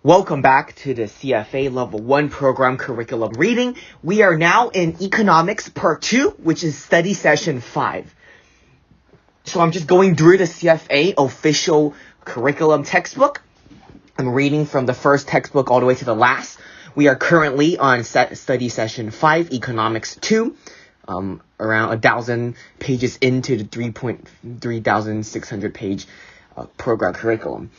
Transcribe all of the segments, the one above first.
Welcome back to the CFA Level 1 program curriculum reading. We are now in Economics Part 2, which is Study Session 5. So I'm just going through the CFA official curriculum textbook. I'm reading from the first textbook all the way to the last. We are currently on Study Session 5, Economics 2, around 1,000 pages into the 3,600 page program curriculum.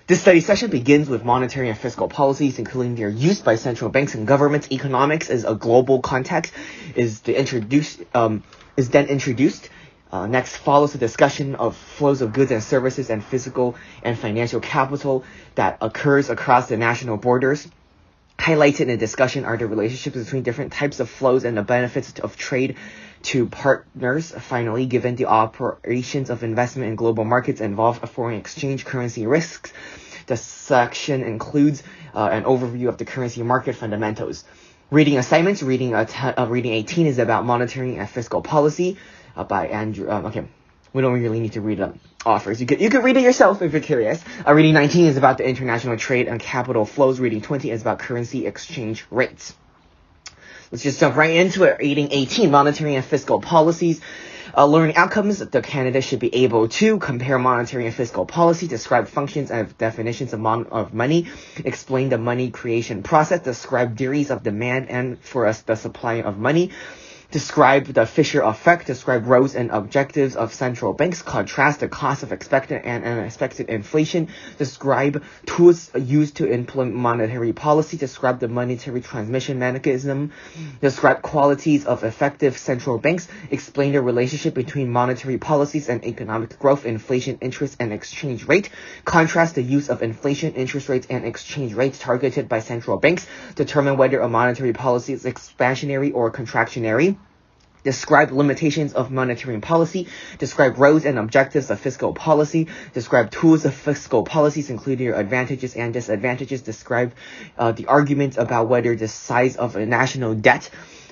This study session begins with monetary and fiscal policies, including their use by central banks and governments. Economics as a global context is then introduced. Next follows a discussion of flows of goods and services and physical and financial capital that occurs across the national borders. Highlighted in the discussion are the relationships between different types of flows and the benefits of trade to partners. Finally, given the operations of investment in global markets involve foreign exchange currency risks, the section includes an overview of the currency market fundamentals. Reading assignments. Reading 18 is about monetary and fiscal policy by Andrew. We don't really need to read the authors. You could read it yourself if you're curious. Reading 19 is about the international trade and capital flows. Reading 20 is about currency exchange rates. Let's just jump right into it. Reading 18, monetary and fiscal policies. Learning outcomes. The candidate should be able to compare monetary and fiscal policy, describe functions and definitions of money, explain the money creation process, describe theories of demand and for us the supply of money, describe the Fisher effect, describe roles and objectives of central banks, contrast the cost of expected and unexpected inflation, describe tools used to implement monetary policy, describe the monetary transmission mechanism, describe qualities of effective central banks, explain the relationship between monetary policies and economic growth, inflation, interest, and exchange rate, contrast the use of inflation, interest rates, and exchange rates targeted by central banks, determine whether a monetary policy is expansionary or contractionary, describe limitations of monetary policy, describe roles and objectives of fiscal policy, describe tools of fiscal policies, including their advantages and disadvantages, describe the argument about whether the size of a national debt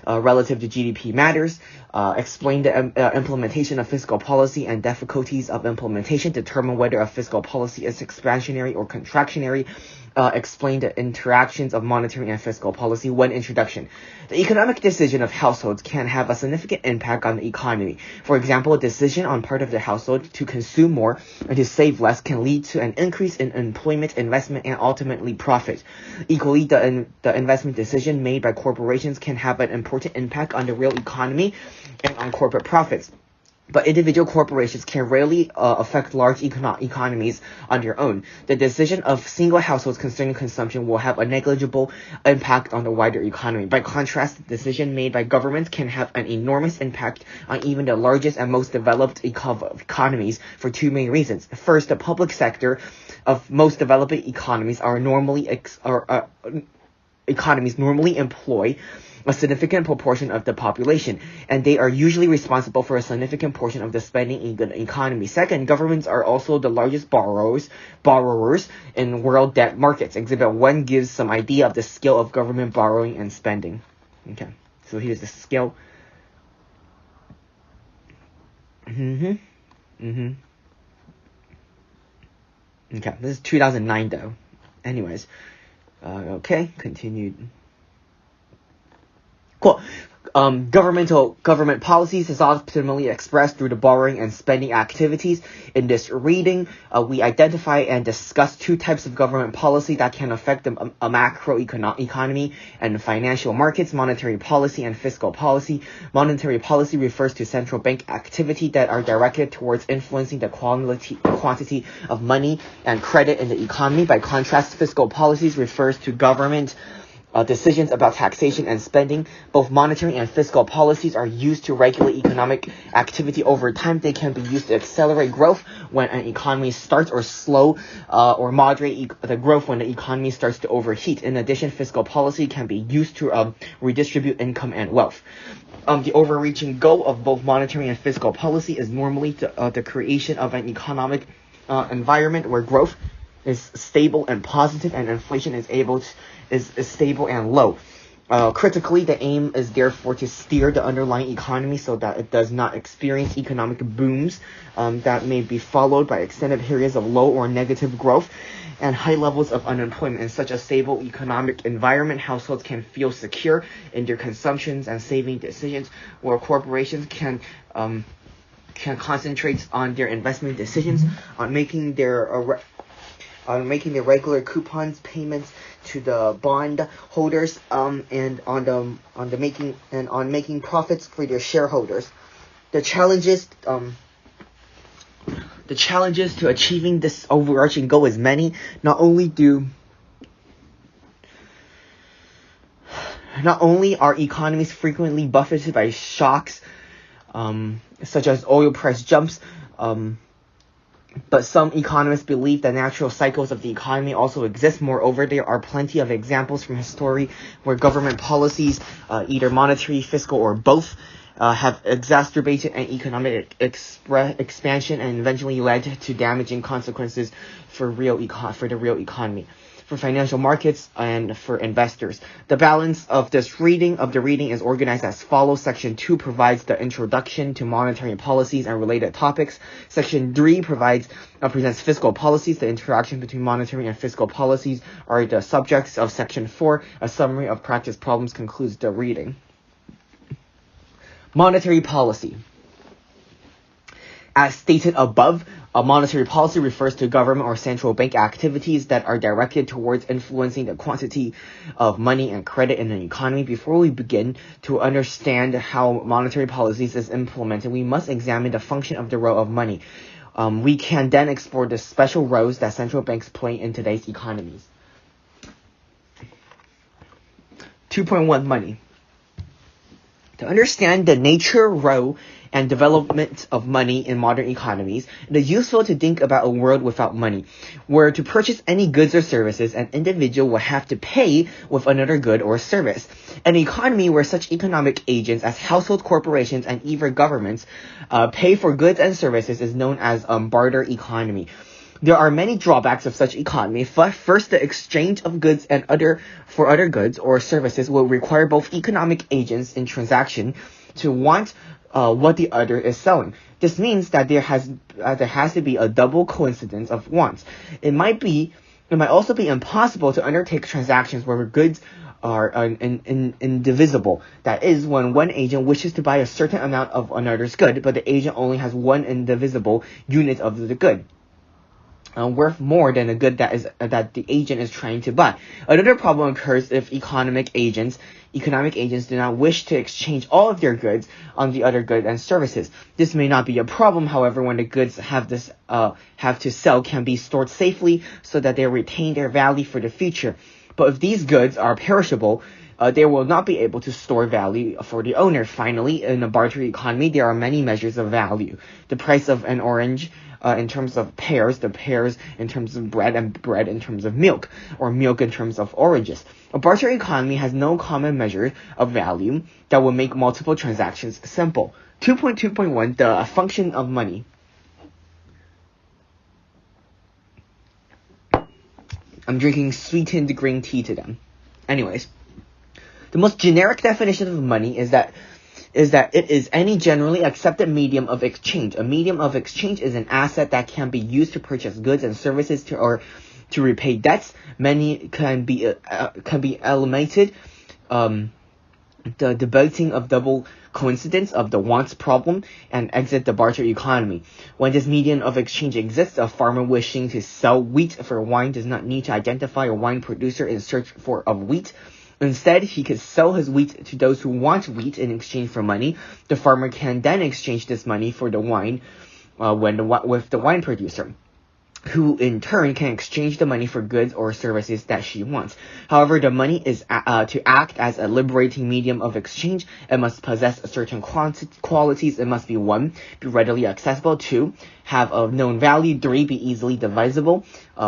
relative to GDP matters, explain the implementation of fiscal policy and difficulties of implementation, determine whether a fiscal policy is expansionary or contractionary, explain the interactions of monetary and fiscal policy. One introduction. The economic decision of households can have a significant impact on the economy. For example, a decision on part of the household to consume more and to save less can lead to an increase in employment, investment, and ultimately profit. Equally, the investment decision made by corporations can have an important impact on the real economy and on corporate profits. But individual corporations can rarely affect large economies on their own. The decision of single households concerning consumption will have a negligible impact on the wider economy. By contrast, the decision made by governments can have an enormous impact on even the largest and most developed economies for two main reasons. First, the public sector of most developing economies normally employ a significant proportion of the population, and they are usually responsible for a significant portion of the spending in the economy. Second, governments are also the largest borrowers in world debt markets. Exhibit 1 gives some idea of the scale of government borrowing and spending. Okay, so here's the scale. Okay, this is 2009 though. Anyways, okay, continued. Cool. Government policies is optimally expressed through the borrowing and spending activities. In this reading, we identify and discuss two types of government policy that can affect a macro economy and financial markets: monetary policy and fiscal policy. Monetary policy refers to central bank activity that are directed towards influencing the quantity of money and credit in the economy. By contrast, fiscal policies refers to government decisions about taxation and spending. Both monetary and fiscal policies are used to regulate economic activity over time. They can be used to accelerate growth when an economy starts, or slow or moderate the growth when the economy starts to overheat. In addition, fiscal policy can be used to redistribute income and wealth. The overreaching goal of both monetary and fiscal policy is normally the creation of an economic environment where growth is stable and positive, and inflation is stable and low. Critically, the aim is therefore to steer the underlying economy so that it does not experience economic booms that may be followed by extended periods of low or negative growth and high levels of unemployment. In such a stable economic environment, households can feel secure in their consumptions and saving decisions, where corporations can concentrate on their investment decisions, on making their regular coupons payments to the bond holders, and on making profits for their shareholders. The challenges to achieving this overarching goal is many. Not only are economies frequently buffeted by shocks, such as oil price jumps, but some economists believe that natural cycles of the economy also exist. Moreover, there are plenty of examples from history where government policies, either monetary, fiscal, or both, have exacerbated an economic expansion and eventually led to damaging consequences for the real economy, for financial markets, and for investors. The balance of the reading is organized as follows. Section 2 provides the introduction to monetary policies and related topics. Section 3 presents fiscal policies. The interaction between monetary and fiscal policies are the subjects of Section 4. A summary of practice problems concludes the reading. Monetary policy. As stated above, a monetary policy refers to government or central bank activities that are directed towards influencing the quantity of money and credit in an economy. Before we begin to understand how monetary policies is implemented, we must examine the function of the role of money. We can then explore the special roles that central banks play in today's economies. 2.1 Money. To understand the nature, role, and development of money in modern economies, it is useful to think about a world without money, where to purchase any goods or services, an individual will have to pay with another good or service. An economy where such economic agents as household corporations and even governments pay for goods and services is known as barter economy. There are many drawbacks of such economy. First, the exchange of goods and other goods or services will require both economic agents in transaction to want what the other is selling. This means that there has to be a double coincidence of wants. It might also be impossible to undertake transactions where goods are indivisible. That is, when one agent wishes to buy a certain amount of another's good, but the agent only has one indivisible unit of the good, worth more than a good that the agent is trying to buy. Another problem occurs if economic agents do not wish to exchange all of their goods on the other goods and services. This may not be a problem, however, when the goods have to sell can be stored safely so that they retain their value for the future. But if these goods are perishable, they will not be able to store value for the owner. Finally, in a barter economy, there are many measures of value. The price of an orange in terms of pears, the pears in terms of bread, and bread in terms of milk, or milk in terms of oranges. A barter economy has no common measure of value that will make multiple transactions simple. 2.2.1 The function of money. I'm drinking sweetened green tea to them. Anyways, the most generic definition of money is that it is any generally accepted medium of exchange. A medium of exchange is an asset that can be used to purchase goods and services or to repay debts. Many can be eliminated. The debating of double coincidence of the wants problem and exit the barter economy. When this medium of exchange exists, a farmer wishing to sell wheat for wine does not need to identify a wine producer in search of wheat. Instead, he could sell his wheat to those who want wheat in exchange for money. The farmer can then exchange this money for the wine with the wine producer, who in turn can exchange the money for goods or services that she wants. However, the money is to act as a liberating medium of exchange. It must possess certain qualities. It must be 1, be readily accessible; 2, have a known value; 3, be easily divisible;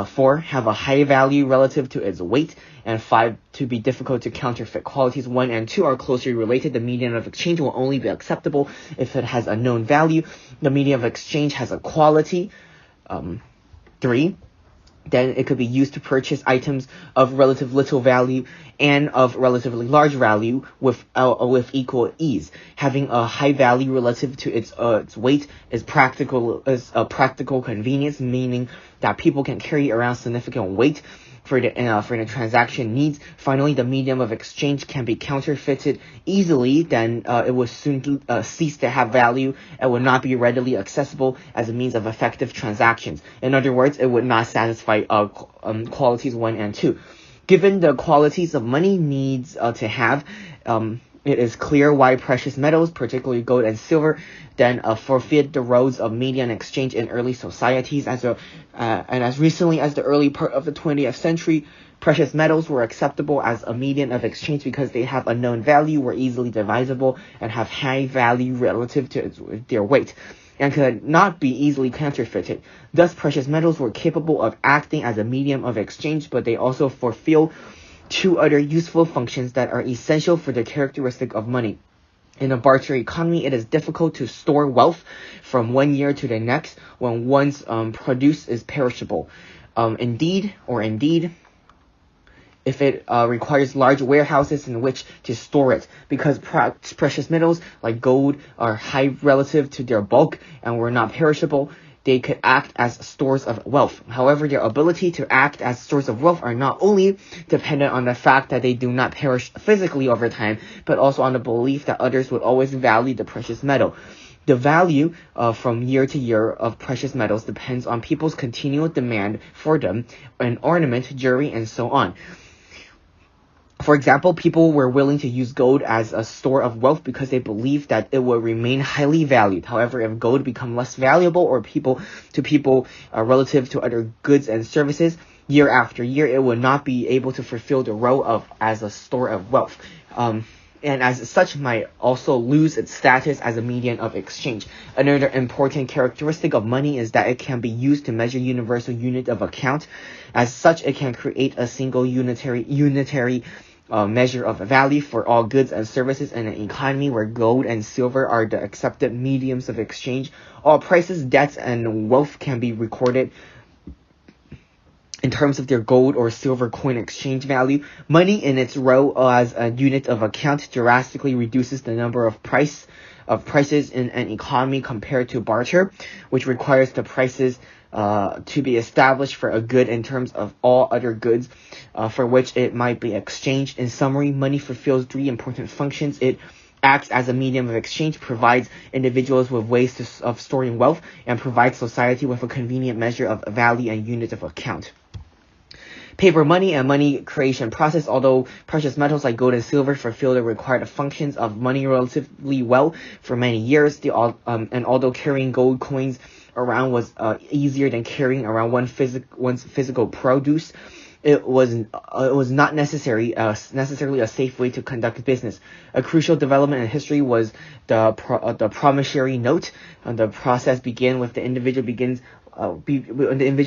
4, have a high value relative to its weight; and 5, to be difficult to counterfeit. Qualities 1 and 2 are closely related. The medium of exchange will only be acceptable if it has a known value. The medium of exchange has a quality. 3, then it could be used to purchase items of relative little value and of relatively large value with equal ease. Having a high value relative to its weight is a practical convenience, meaning that people can carry around significant weight for the transaction needs. Finally, the medium of exchange can be counterfeited easily, then it will soon cease to have value and will not be readily accessible as a means of effective transactions. In other words, it would not satisfy qualities 1 and 2. Given the qualities of money needs to have, it is clear why precious metals, particularly gold and silver, then forfeit the roles of medium exchange in early societies. And as recently as the early part of the 20th century, precious metals were acceptable as a medium of exchange because they have a known value, were easily divisible, and have high value relative to their weight, and could not be easily counterfeited. Thus, precious metals were capable of acting as a medium of exchange, but they also fulfill 2 other useful functions that are essential for the characteristic of money. In a barter economy, it is difficult to store wealth from one year to the next when one's produce is perishable. Indeed, if it requires large warehouses in which to store it, because precious metals like gold are high relative to their bulk and were not perishable, they could act as stores of wealth. However, their ability to act as stores of wealth are not only dependent on the fact that they do not perish physically over time, but also on the belief that others would always value the precious metal. The value from year to year of precious metals depends on people's continual demand for them, and ornament, jewelry, and so on. For example, people were willing to use gold as a store of wealth because they believed that it would remain highly valued. However, if gold become less valuable or people relative to other goods and services, year after year, it would not be able to fulfill the role as a store of wealth. And as such might also lose its status as a medium of exchange. Another important characteristic of money is that it can be used to measure universal unit of account. As such, it can create a single unitary measure of value for all goods and services in an economy where gold and silver are the accepted mediums of exchange. All prices, debts, and wealth can be recorded in terms of their gold or silver coin exchange value. Money in its role as a unit of account drastically reduces the number of prices in an economy compared to barter, which requires the prices to be established for a good in terms of all other goods for which it might be exchanged. In summary, money fulfills 3 important functions. It acts as a medium of exchange, provides individuals with ways of storing wealth, and provides society with a convenient measure of value and unit of account. Paper money and money creation process. Although precious metals like gold and silver fulfill the required functions of money relatively well for many years, and although carrying gold coins around was easier than carrying around one's physical produce, it was not necessarily a safe way to conduct business. A crucial development in history was the promissory note. The process began with the individual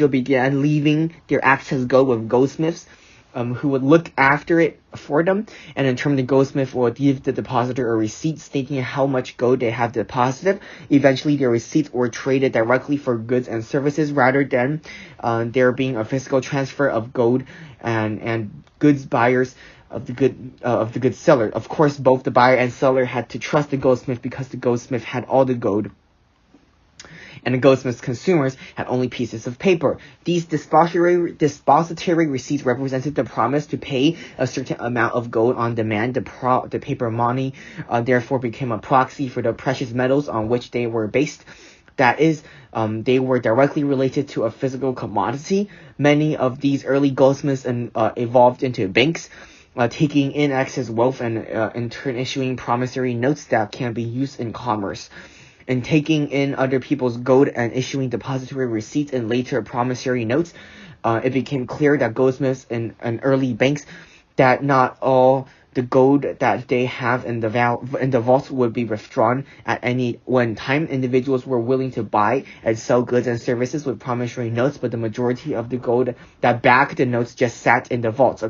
began leaving their access gold with goldsmiths, who would look after it for them, and in turn the goldsmith would give the depositor a receipt stating how much gold they have deposited. Eventually, their receipts were traded directly for goods and services rather than there being a physical transfer of gold and goods buyers of the good seller. Of course, both the buyer and seller had to trust the goldsmith because the goldsmith had all the gold, and the goldsmith's consumers had only pieces of paper. These dispository receipts represented the promise to pay a certain amount of gold on demand. The paper money therefore became a proxy for the precious metals on which they were based. That is, they were directly related to a physical commodity. Many of these early goldsmiths evolved into banks, taking in excess wealth and in turn issuing promissory notes that can be used in commerce. And taking in other people's gold and issuing depository receipts and later promissory notes, it became clear that goldsmiths and early banks that not all the gold that they have in the vaults would be withdrawn at any one time. Individuals were willing to buy and sell goods and services with promissory notes, but the majority of the gold that backed the notes just sat in the vaults.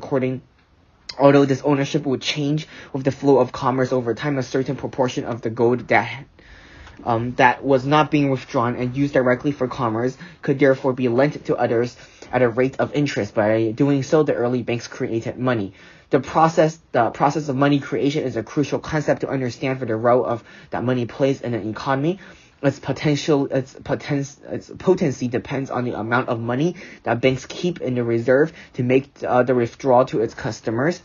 Although this ownership would change with the flow of commerce over time, a certain proportion of the gold that was not being withdrawn and used directly for commerce could therefore be lent to others at a rate of interest. By doing so, the early banks created money. The process of money creation is a crucial concept to understand for the role that money plays in an economy. Its potency depends on the amount of money that banks keep in the reserve to make the withdrawal to its customers.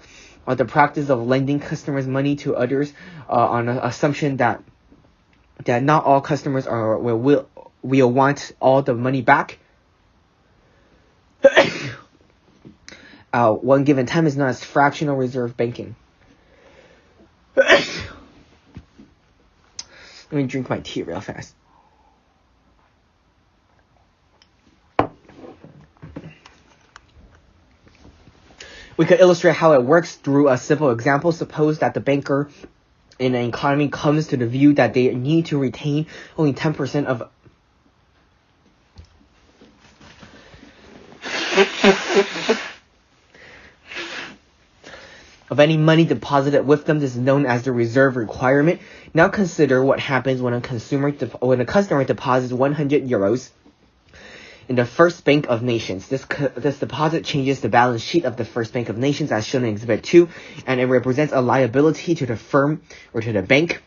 The practice of lending customers money to others on an assumption that not all customers will want all the money back one given time is known as fractional reserve banking. Let me drink my tea real fast. We could illustrate how it works through a simple example. Suppose that the banker in an economy comes to the view that they need to retain only 10% of any money deposited with them. This is known as the reserve requirement. Now consider what happens when a customer deposits 100 euros in the First Bank of Nations. This deposit changes the balance sheet of the First Bank of Nations as shown in Exhibit 2, and it represents a liability to the firm or to the bank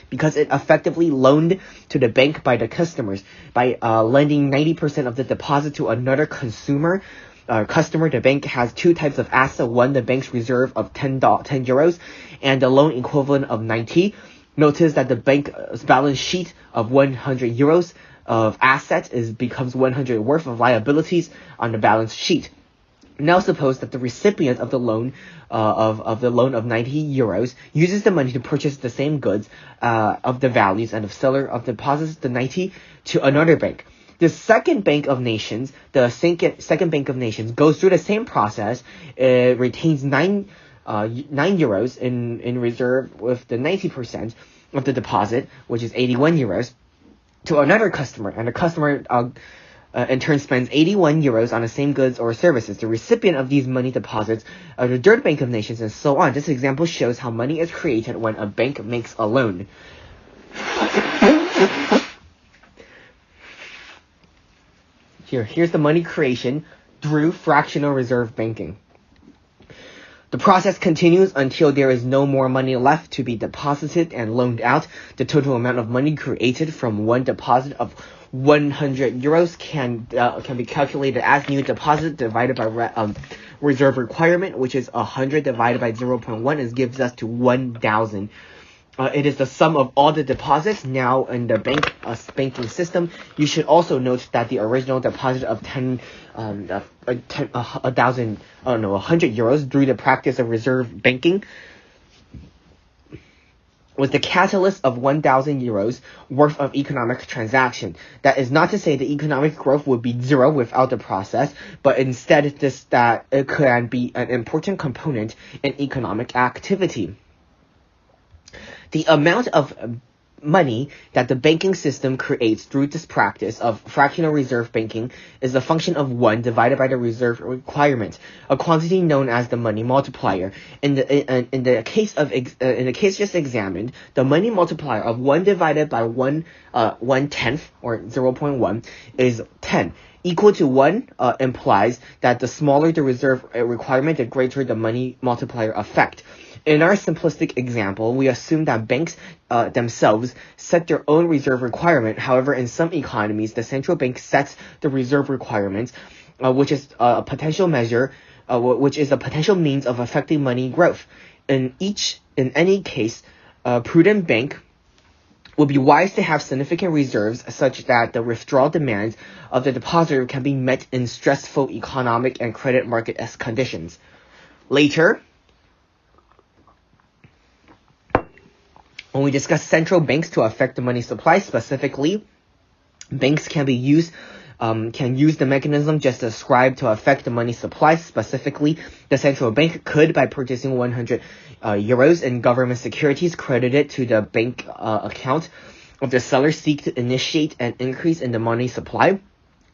because it effectively loaned to the bank by the customers. By lending 90% of the deposit to another customer, the bank has two types of asset. One, the bank's reserve of 10 euros and the loan equivalent of 90. Notice that the bank's balance sheet of 100 euros of assets becomes 100 worth of liabilities on the balance sheet. Now suppose that the recipient of the loan of 90 euros uses the money to purchase the same goods of the values, and the seller of deposits the 90 to another bank. The second Bank of Nations, second Bank of Nations goes through the same process. It retains 9 euros in reserve with the 90% of the deposit, which is 81 euros, to another customer, and the customer in turn spends 81 euros on the same goods or services. The recipient of these money deposits are the third Bank of Nations, and so on. This example shows how money is created when a bank makes a loan. Here's the money creation through fractional reserve banking. The process continues until there is no more money left to be deposited and loaned out. The total amount of money created from one deposit of 100 euros can be calculated as new deposit divided by reserve requirement, which is 100 divided by 0.1, and gives us to 1,000. It is the sum of all the deposits now in the banking system. You should also note that the original deposit of 100 euros through the practice of reserve banking was the catalyst of 1,000 euros worth of economic transaction. That is not to say the economic growth would be zero without the process, but instead that it can be an important component in economic activity. The amount of money that the banking system creates through this practice of fractional reserve banking is a function of 1 divided by the reserve requirement, a quantity known as the money multiplier. In the case just examined, the money multiplier of 1 divided by 1/10 or 0.1 is 10. Equal to 1 implies that the smaller the reserve requirement, the greater the money multiplier effect. In our simplistic example, we assume that banks themselves set their own reserve requirement. However, in some economies, the central bank sets the reserve requirements, which is a potential measure, which is a potential means of affecting money growth. In any case, a prudent bank would be wise to have significant reserves such that the withdrawal demands of the depositor can be met in stressful economic and credit market conditions. Later, when we discuss central banks to affect the money supply, specifically, banks can use the mechanism just described to affect the money supply. Specifically, the central bank could, by purchasing 100 euros in government securities credited to the bank account of the seller, seek to initiate an increase in the money supply.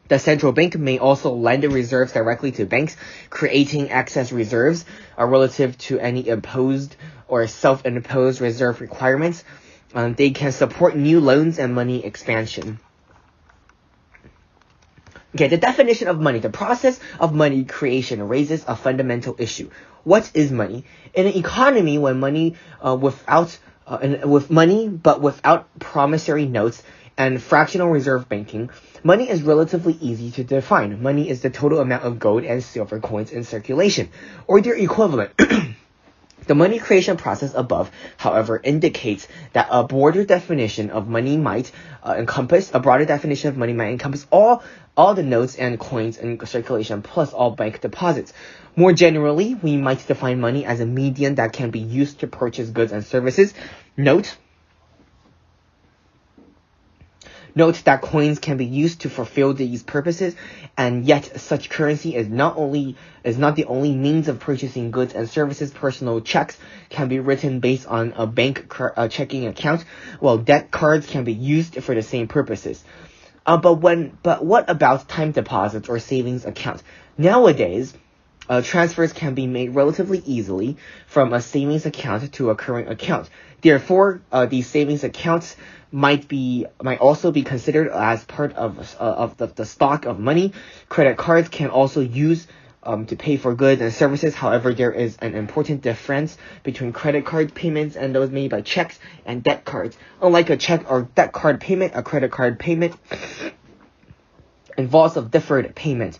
The central bank may also lend the reserves directly to banks, creating excess reserves relative to any imposed or self-imposed reserve requirements. They can support new loans and money expansion. Okay, the definition of money. The process of money creation raises a fundamental issue. What is money? In an economy, when money with money but without promissory notes and fractional reserve banking, money is relatively easy to define. Money is the total amount of gold and silver coins in circulation, or their equivalent. The money creation process above, however, indicates that a broader definition of money might encompass all the notes and coins in circulation plus all bank deposits. More generally, we might define money as a medium that can be used to purchase goods and services. Note that coins can be used to fulfill these purposes, and yet such currency is not the only means of purchasing goods and services. Personal checks can be written based on a bank checking account, while debt cards can be used for the same purposes. But what about time deposits or savings accounts? Nowadays, transfers can be made relatively easily from a savings account to a current account. Therefore, these savings accounts might also be considered as part of the stock of money. Credit cards can also use to pay for goods and services. However, there is an important difference between credit card payments and those made by checks and debt cards. Unlike a check or debt card payment, a credit card payment involves a deferred payment.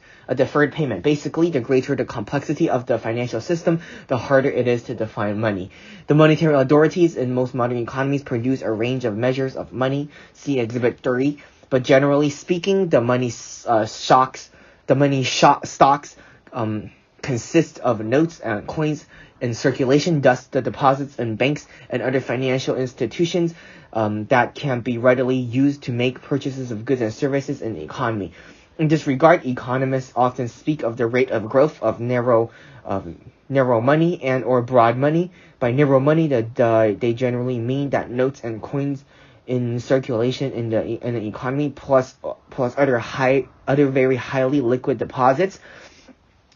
Basically, the greater the complexity of the financial system, the harder it is to define money. The monetary authorities in most modern economies produce a range of measures of money. See Exhibit 3. But generally speaking, the money stocks consist of notes and coins in circulation. Thus, the deposits in banks and other financial institutions that can be readily used to make purchases of goods and services in the economy. In this regard, economists often speak of the rate of growth of narrow money and or broad money. By narrow money, they generally mean that notes and coins in circulation in the economy plus other very highly liquid deposits.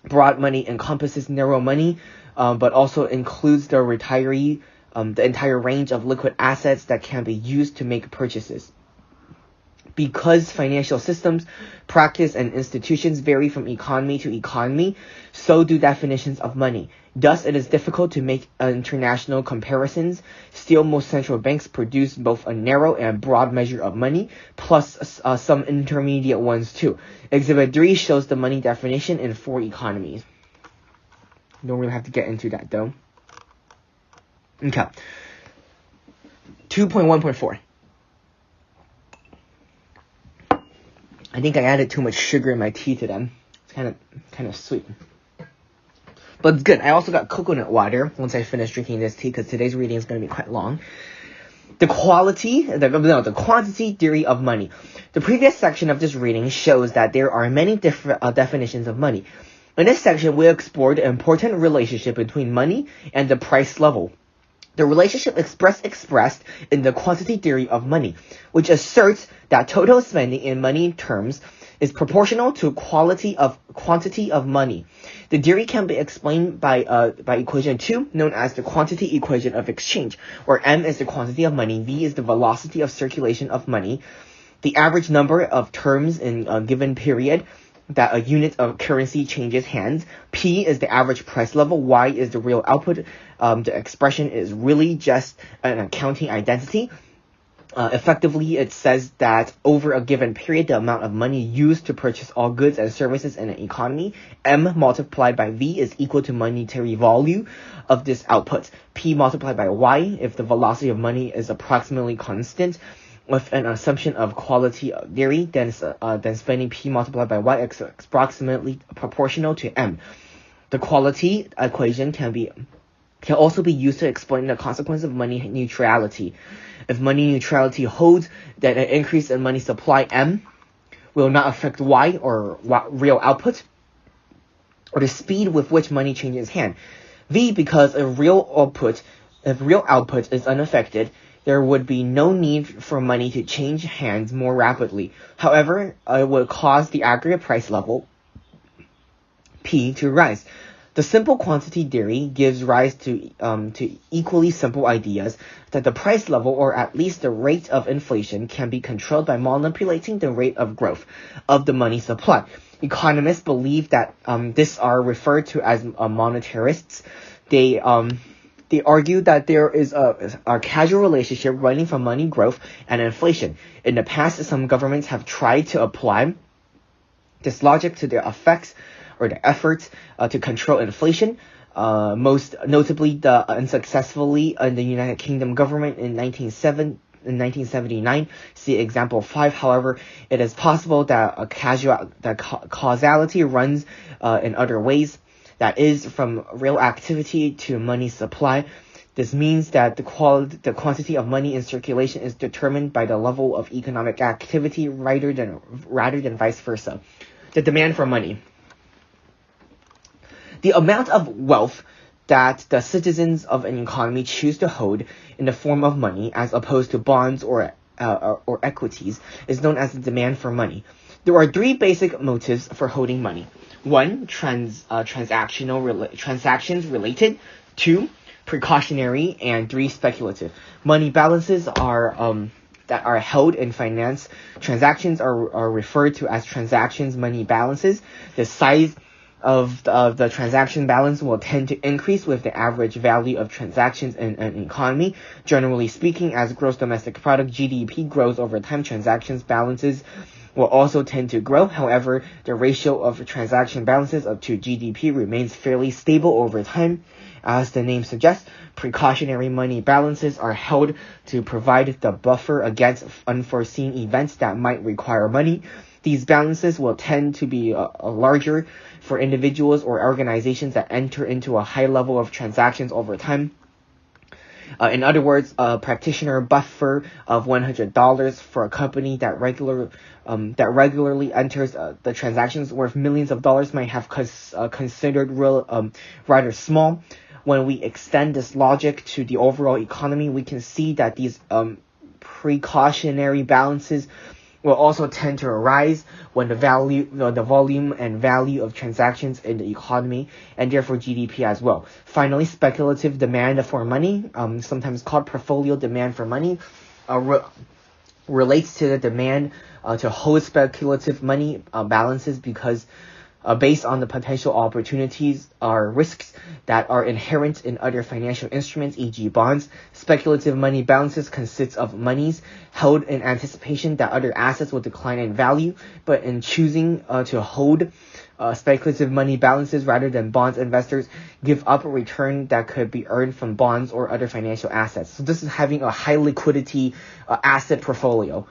Broad money encompasses narrow money, but also includes the entire range of liquid assets that can be used to make purchases. Because financial systems, practice, and institutions vary from economy to economy, so do definitions of money. Thus, it is difficult to make international comparisons. Still, most central banks produce both a narrow and broad measure of money, plus some intermediate ones too. Exhibit 3 shows the money definition in 4 economies. Don't really have to get into that though. Okay. 2.1.4. I think I added too much sugar in my tea to them. It's kind of sweet. But it's good. I also got coconut water once I finish drinking this tea because today's reading is going to be quite long. The quantity theory of money. The previous section of this reading shows that there are many different definitions of money. In this section, we explored the important relationship between money and the price level. The relationship expressed in the quantity theory of money, which asserts that total spending in money terms is proportional to quantity of money. The theory can be explained by equation 2, known as the quantity equation of exchange, where M is the quantity of money, V is the velocity of circulation of money, the average number of terms in a given period that a unit of currency changes hands. P is the average price level. Y is the real output. The expression is really just an accounting identity. Effectively, it says that over a given period, the amount of money used to purchase all goods and services in an economy, M multiplied by V, is equal to monetary value of this output. P multiplied by Y, if the velocity of money is approximately constant, with an assumption of quality theory, then spending P multiplied by Y is approximately proportional to M. The quality equation can also be used to explain the consequence of money neutrality. If money neutrality holds, then an increase in money supply M will not affect Y or real output, or the speed with which money changes hand. V, because if real output is unaffected, there would be no need for money to change hands more rapidly. However, it would cause the aggregate price level, P, to rise. The simple quantity theory gives rise to equally simple ideas that the price level, or at least the rate of inflation, can be controlled by manipulating the rate of growth of the money supply. Economists believe that these are referred to as monetarists. They argue that there is a causal relationship running from money growth and inflation. In the past, some governments have tried to apply this logic to their effects or the efforts to control inflation, most notably unsuccessfully in the United Kingdom government in 1979. See example 5. However, it is possible that causality runs in other ways, that is, from real activity to money supply. This means that the quantity of money in circulation is determined by the level of economic activity rather than vice versa. The demand for money. The amount of wealth that the citizens of an economy choose to hold in the form of money, as opposed to bonds or equities, is known as the demand for money. There are 3 basic motives for holding money. 1, transactions related. 2, precautionary. And 3, speculative. Money balances that are held in finance transactions are referred to as transactions money balances. The size of the transaction balance will tend to increase with the average value of transactions in an economy. Generally speaking, as gross domestic product (GDP) grows over time, transactions balances will also tend to grow. However, the ratio of transaction balances up to GDP remains fairly stable over time. As the name suggests, precautionary money balances are held to provide the buffer against unforeseen events that might require money. These balances will tend to be larger for individuals or organizations that enter into a high level of transactions over time. In other words, a practitioner buffer of $100 for a company that regularly enters the transactions worth millions of dollars might have considered rather small. When we extend this logic to the overall economy, we can see that these precautionary balances will also tend to arise when the volume and value of transactions in the economy, and therefore GDP as well. Finally, speculative demand for money, sometimes called portfolio demand for money, relates to the demand to hold speculative money balances because based on the potential opportunities or risks that are inherent in other financial instruments, e.g. bonds. Speculative money balances consist of monies held in anticipation that other assets will decline in value, but in choosing to hold speculative money balances rather than bonds, investors give up a return that could be earned from bonds or other financial assets. So this is having a high liquidity asset portfolio.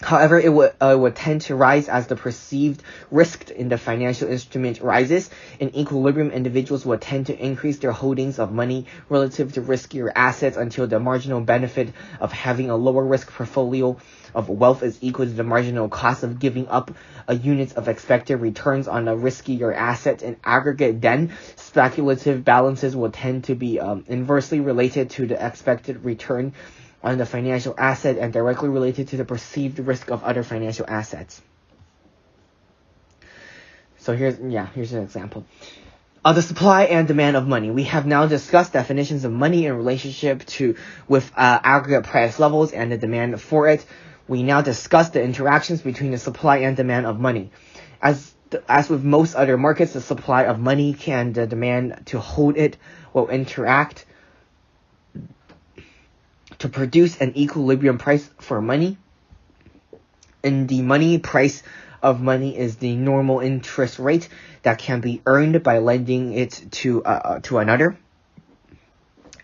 However, it would tend to rise as the perceived risk in the financial instrument rises. In equilibrium, individuals will tend to increase their holdings of money relative to riskier assets until the marginal benefit of having a lower risk portfolio of wealth is equal to the marginal cost of giving up a unit of expected returns on a riskier asset. In aggregate, then, speculative balances will tend to be inversely related to the expected return on the financial asset and directly related to the perceived risk of other financial assets. So here's an example. The supply and demand of money. We have now discussed definitions of money in relationship with aggregate price levels and the demand for it. We now discuss the interactions between the supply and demand of money. As with most other markets, the supply of money and the demand to hold it will interact to produce an equilibrium price for money. And the money price of money is the normal interest rate that can be earned by lending it to another.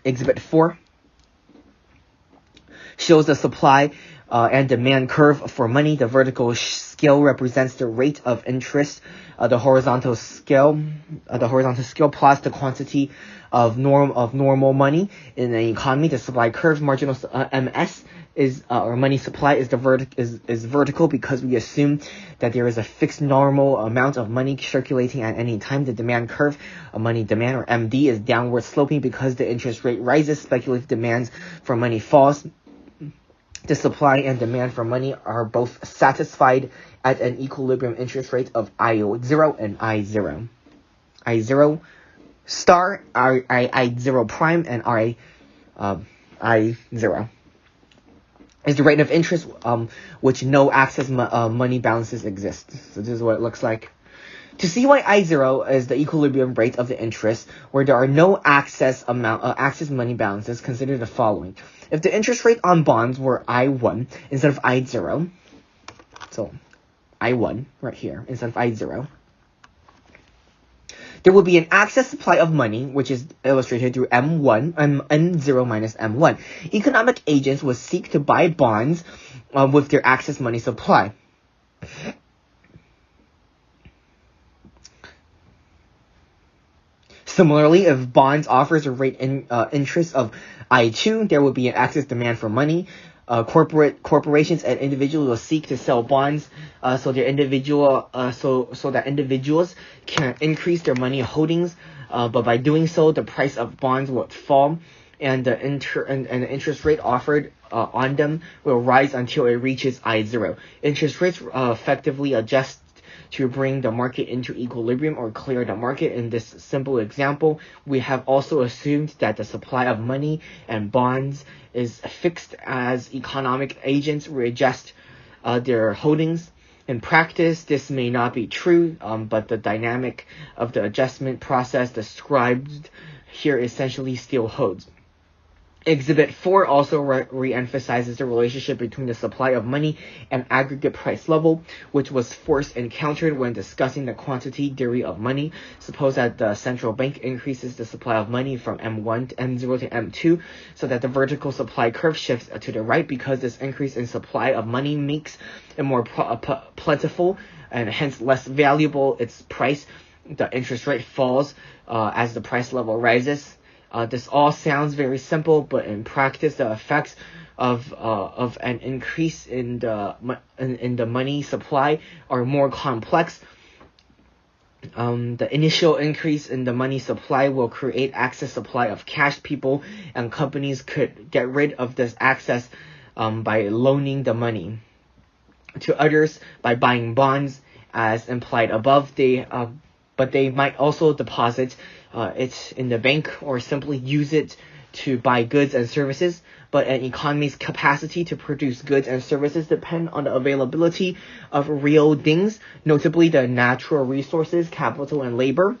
Exhibit 4 shows the supply and demand curve for money. The vertical scale represents the rate of interest. The horizontal scale plots the quantity of normal money in an economy. The supply curve, marginal MS, or money supply is vertical because we assume that there is a fixed normal amount of money circulating at any time. The demand curve, money demand, or MD, is downward sloping because the interest rate rises. Speculative demands for money falls. The supply and demand for money are both satisfied at an equilibrium interest rate of I0 and I0. I0 star, I0 prime, and I0 is the rate of interest which no excess money balances exist. So this is what it looks like. To see why I0 is the equilibrium rate of the interest where there are no excess money balances, consider the following. If the interest rate on bonds were I1 instead of I0, so I1 right here instead of I0, there will be an excess supply of money, which is illustrated through M0 minus M1. Economic agents will seek to buy bonds with their excess money supply. Similarly, if bonds offers a rate interest of I2, there will be an excess demand for money. Corporations and individuals will seek to sell bonds so that individuals can increase their money holdings. But by doing so, the price of bonds will fall, and the interest rate offered on them will rise until it reaches I0. Interest rates effectively adjust to bring the market into equilibrium or clear the market. In this simple example, we have also assumed that the supply of money and bonds is fixed as economic agents readjust their holdings. In practice, this may not be true, but the dynamic of the adjustment process described here essentially still holds. Exhibit 4 also re-emphasizes the relationship between the supply of money and aggregate price level, which was first encountered when discussing the quantity theory of money. Suppose that the central bank increases the supply of money from M1 to M0 to M2, so that the vertical supply curve shifts to the right. Because this increase in supply of money makes it more plentiful and hence less valuable its price, the interest rate falls as the price level rises. This all sounds very simple, but in practice, the effects of an increase in the money supply are more complex. The initial increase in the money supply will create excess supply of cash. People and companies could get rid of this excess by loaning the money to others by buying bonds, as implied above. But they might also deposit it in the bank or simply use it to buy goods and services. But an economy's capacity to produce goods and services depend on the availability of real things, notably the natural resources, capital, and labor.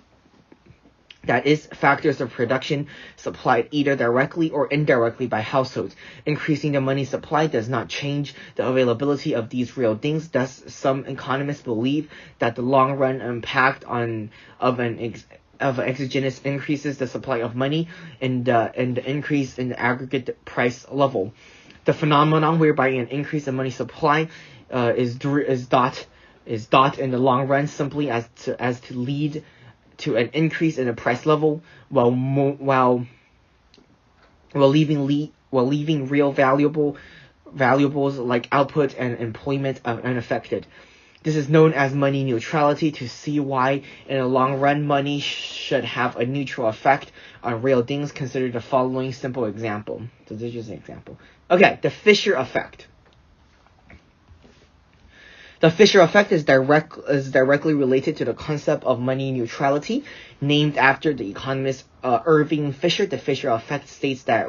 That is, factors of production supplied either directly or indirectly by households. Increasing the money supply does not change the availability of these real things. Thus, some economists believe that the long-run impact of exogenous increases the supply of money and the increase in the aggregate price level. The phenomenon whereby an increase in money supply is thought in the long run simply as to lead to an increase in the price level, while leaving real valuables like output and employment unaffected. This is known as money neutrality. To see why in the long run money should have a neutral effect on real things, consider the following simple example. So this is just an example. Okay, the Fisher effect. The Fisher effect is directly related to the concept of money neutrality, named after the economist Irving Fisher. The Fisher effect states that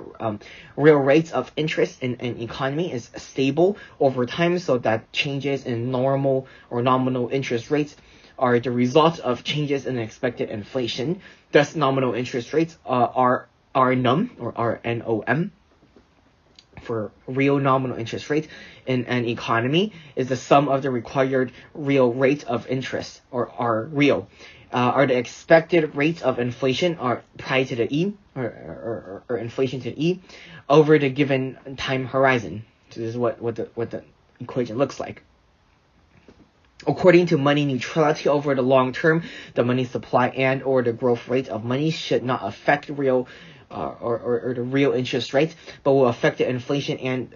real rates of interest in an economy is stable over time, so that changes in normal or nominal interest rates are the result of changes in expected inflation. Thus, nominal interest rates are RNOM or RNOM. For real nominal interest rate in an economy is the sum of the required real rate of interest, or R real. Are the expected rates of inflation are pi to the e, or inflation to the e, over the given time horizon. So this is what the equation looks like. According to money neutrality, over the long term, the money supply and or the growth rate of money should not affect real or the real interest rate, but will affect the inflation and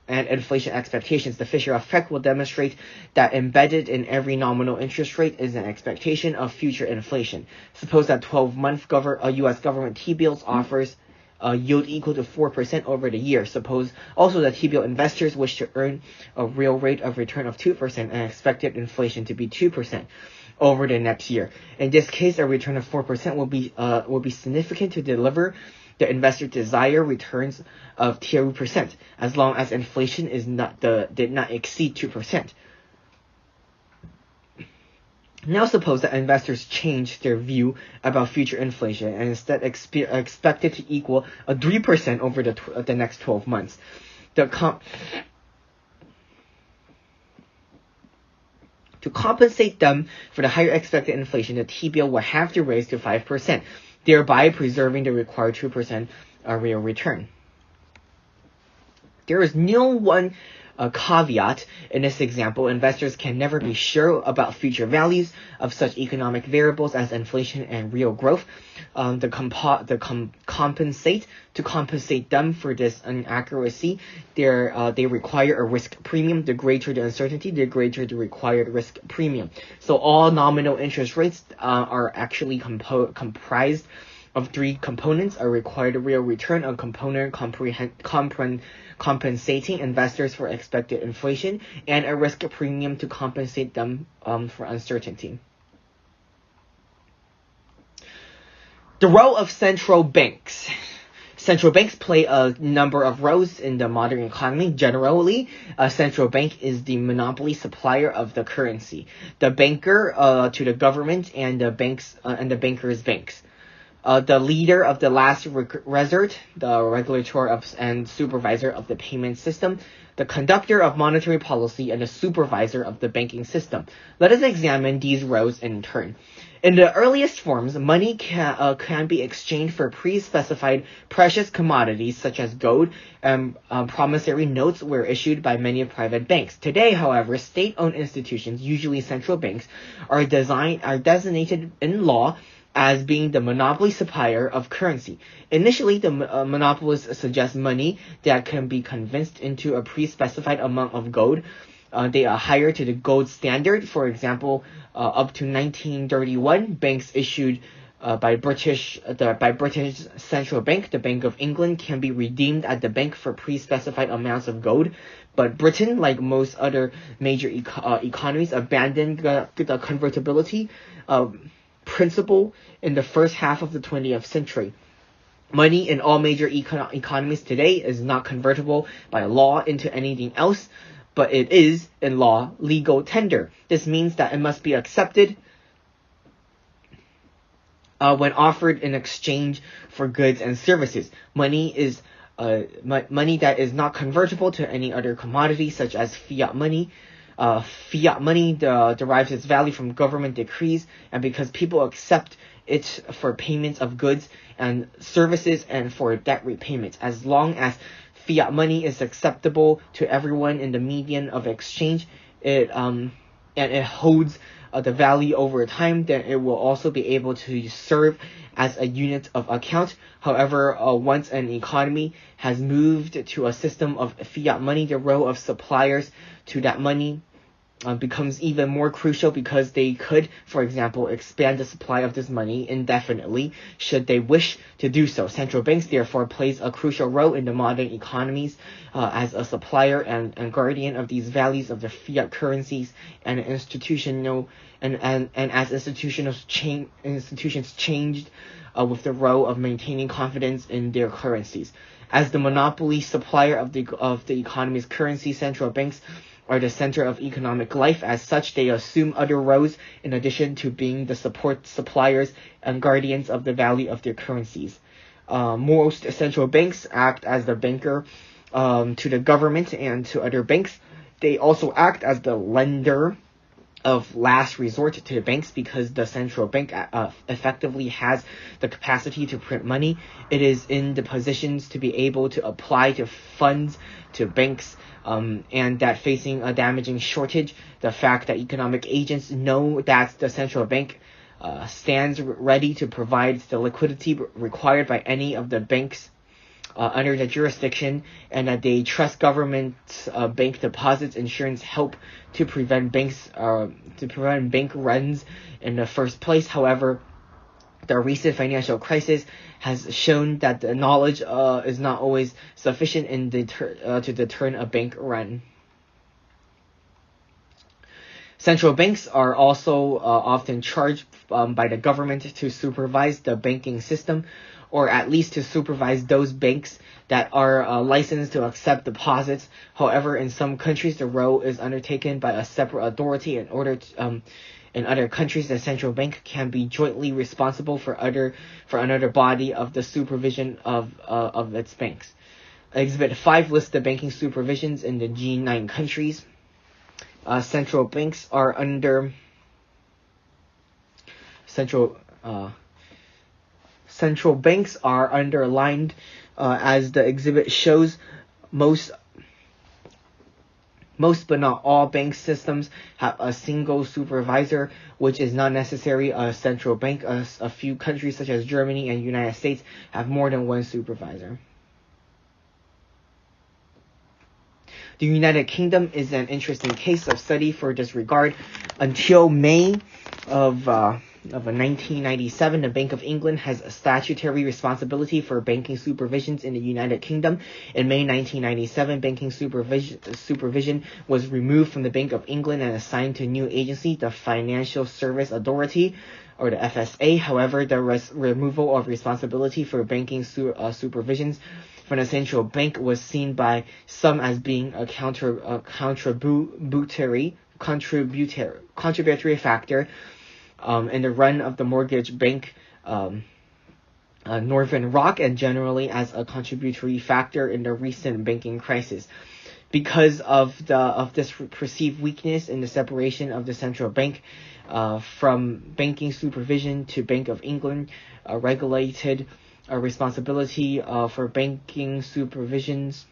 inflation expectations. The Fisher effect will demonstrate that embedded in every nominal interest rate is an expectation of future inflation. Suppose that 12-month U.S. government T-bills offers a yield equal to 4% over the year. Suppose also that T-bill investors wish to earn a real rate of return of 2% and expected inflation to be 2%. over the next year. In this case, a return of 4% will be significant to deliver the investor desired returns of 2%, as long as inflation did not exceed 2%. Now suppose that investors change their view about future inflation and instead expect it to equal a 3% over the next 12 months. To compensate them for the higher expected inflation, the T-bill will have to raise to 5%, thereby preserving the required 2% real return. There is no one caveat in this example. Investors can never be sure about future values of such economic variables as inflation and real growth. To compensate them for this inaccuracy, they require a risk premium. The greater the uncertainty, the greater the required risk premium. So all nominal interest rates are actually comprised of three components: a required real return, a component compensating investors for expected inflation, and a risk premium to compensate them for uncertainty. The role of central banks. Central banks play a number of roles in the modern economy. Generally, a central bank is the monopoly supplier of the currency, the banker to the government, and the bankers' banks. The leader of the last resort, the regulator and supervisor of the payment system, the conductor of monetary policy, and the supervisor of the banking system. Let us examine these roles in turn. In the earliest forms, money can be exchanged for pre-specified precious commodities such as gold, and promissory notes were issued by many private banks. Today, however, state-owned institutions, usually central banks, are designated in law as being the monopoly supplier of currency. Initially, the monopolists suggest money that can be convinced into a pre-specified amount of gold. They are higher to the gold standard. For example, up to 1931, banks issued by British Central Bank, the Bank of England, can be redeemed at the bank for pre-specified amounts of gold. But Britain, like most other major economies, abandoned the convertibility principle in the first half of the 20th century. Money in all major economies today is not convertible by law into anything else, but it is, in law, legal tender. This means that it must be accepted when offered in exchange for goods and services. Money that is not convertible to any other commodity, such as fiat money. Fiat money derives its value from government decrees, and because people accept it for payments of goods and services and for debt repayments. As long as fiat money is acceptable to everyone in the median of exchange, and it holds the value over time, then it will also be able to serve as a unit of account. However, once an economy has moved to a system of fiat money, the role of suppliers to that money becomes even more crucial, because they could, for example, expand the supply of this money indefinitely should they wish to do so. Central banks therefore plays a crucial role in the modern economies as a supplier and guardian of these values of the fiat currencies, and as institutions changed with the role of maintaining confidence in their currencies. As the monopoly supplier of the economy's currency, central banks are the center of economic life. As such, they assume other roles in addition to being the support suppliers and guardians of the value of their currencies. Most central banks act as the banker to the government and to other banks. They also act as the lender of last resort to the banks, because the central bank effectively has the capacity to print money. It is in the positions to be able to apply to funds to banks, and that facing a damaging shortage, the fact that economic agents know that the central bank stands ready to provide the liquidity required by any of the banks under the jurisdiction, and that they trust government bank deposits, insurance help to prevent bank runs in the first place. However, the recent financial crisis has shown that the knowledge is not always sufficient to deter a bank run. Central banks are also often charged by the government to supervise the banking system, or at least to supervise those banks that are licensed to accept deposits. However, in some countries, the role is undertaken by a separate authority. In other countries, the central bank can be jointly responsible for another body of the supervision of its banks. Exhibit 5 lists the banking supervisions in the G9 countries. Central banks are under central banks are underlined as the exhibit shows. Most but not all bank systems have a single supervisor, which is not necessary a central bank. A few countries such as Germany and United States have more than one supervisor. The United Kingdom is an interesting case of study for this regard. Until May of 1997, the Bank of England has a statutory responsibility for banking supervisions in the United Kingdom. In May 1997, banking supervision was removed from the Bank of England and assigned to a new agency, the Financial Service Authority, or the FSA. However, the removal of responsibility for banking supervisions from the central bank was seen by some as being a contributory factor in the run of the mortgage bank Northern Rock, and generally as a contributory factor in the recent banking crisis. Because of this perceived weakness in the separation of the central bank from banking supervision to Bank of England, regulated responsibility for banking supervisions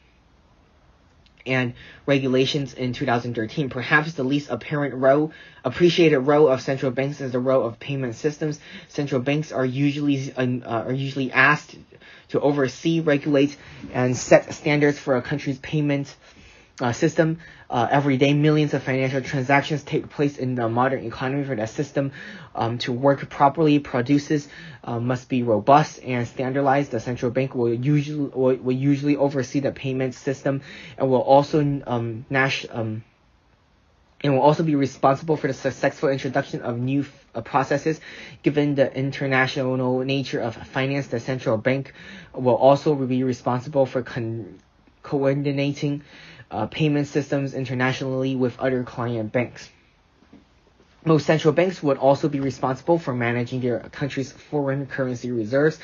and regulations in 2013. Perhaps the least appreciated role of central banks is the role of payment systems. Central banks are usually asked to oversee, regulate, and set standards for a country's payment system. Every day, millions of financial transactions take place in the modern economy. For that system to work properly, processes must be robust and standardized. The central bank will usually oversee the payment system and will also be responsible for the successful introduction of new processes. Given the international nature of finance, the central bank will also be responsible for coordinating payment systems internationally with other client banks. Most central banks would also be responsible for managing their country's foreign currency reserves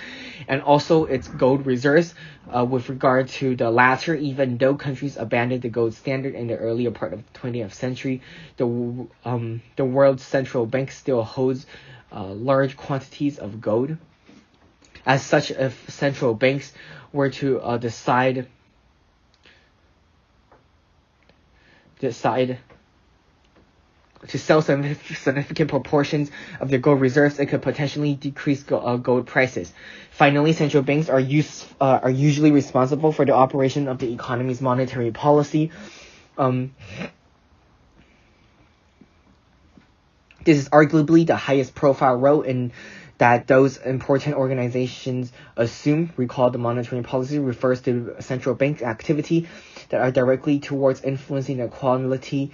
and also its gold reserves. With regard to the latter, even though countries abandoned the gold standard in the earlier part of the 20th century, the world's central bank still holds large quantities of gold. As such, if central banks were to decide to sell significant proportions of their gold reserves, it could potentially decrease gold prices. Finally, central banks are usually responsible for the operation of the economy's monetary policy. This is arguably the highest profile role in that those important organizations assume. Recall, the monetary policy refers to central bank activity that are directly towards influencing the quantity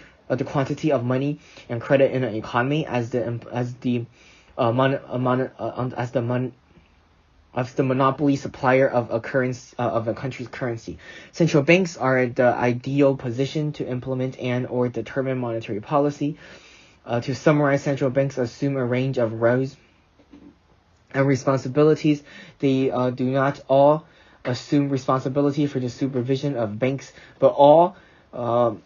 of money and credit in an economy as the monopoly supplier of a country's currency. Central banks are the ideal position to implement and/or determine monetary policy. To summarize, central banks assume a range of roles and responsibilities. They do not all assume responsibility for the supervision of banks, but all of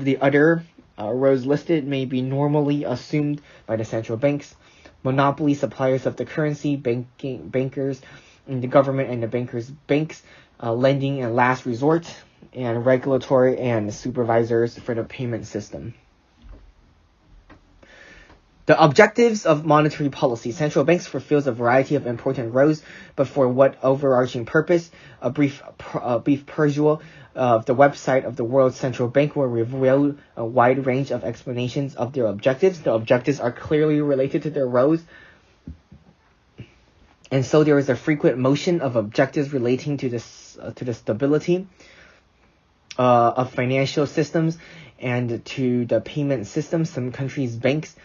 the other roles listed may be normally assumed by the central banks. Monopoly suppliers of the currency, bankers in the government and the banks, lending and last resort, and regulatory and supervisors for the payment system. The objectives of monetary policy. Central banks fulfills a variety of important roles, but for what overarching purpose? A brief perusal of the website of the World Central Bank will reveal a wide range of explanations of their objectives. The objectives are clearly related to their roles, and so there is a frequent motion of objectives relating to the stability of financial systems and to the payment system. Some countries' banks,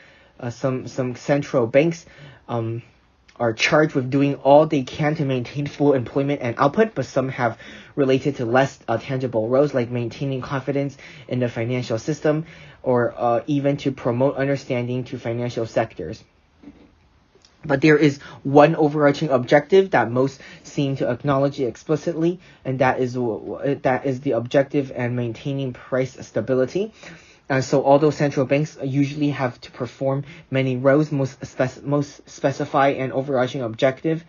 some central banks are charged with doing all they can to maintain full employment and output, but some have related to less tangible roles, like maintaining confidence in the financial system, or even to promote understanding to financial sectors. But there is one overarching objective that most seem to acknowledge explicitly, and that is the objective and maintaining price stability. So although central banks usually have to perform many roles, most specify an overarching objective.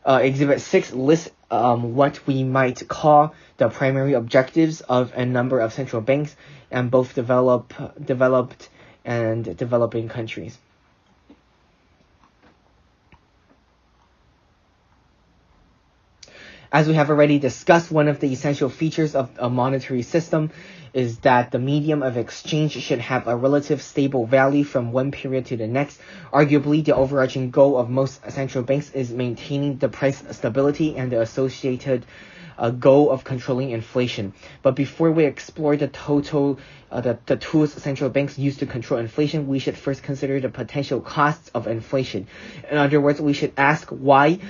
Exhibit 6 lists what we might call the primary objectives of a number of central banks and both developed and developing countries. As we have already discussed, one of the essential features of a monetary system is that the medium of exchange should have a relative stable value from one period to the next. Arguably, the overarching goal of most central banks is maintaining the price stability and the associated goal of controlling inflation. But before we explore the tools central banks use to control inflation, we should first consider the potential costs of inflation. In other words, we should ask, why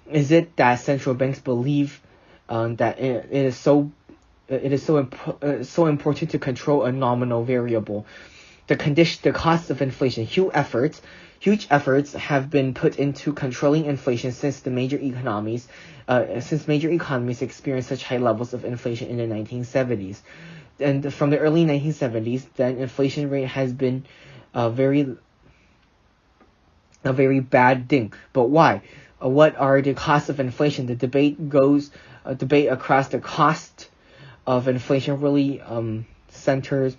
is it that central banks believe that it is so important to control a nominal variable? The cost of inflation. Huge efforts have been put into controlling inflation since major economies experienced such high levels of inflation in the 1970s. And from the early 1970s, then inflation rate has been a very bad thing. But why? What are the costs of inflation? The debate across the cost of inflation really centers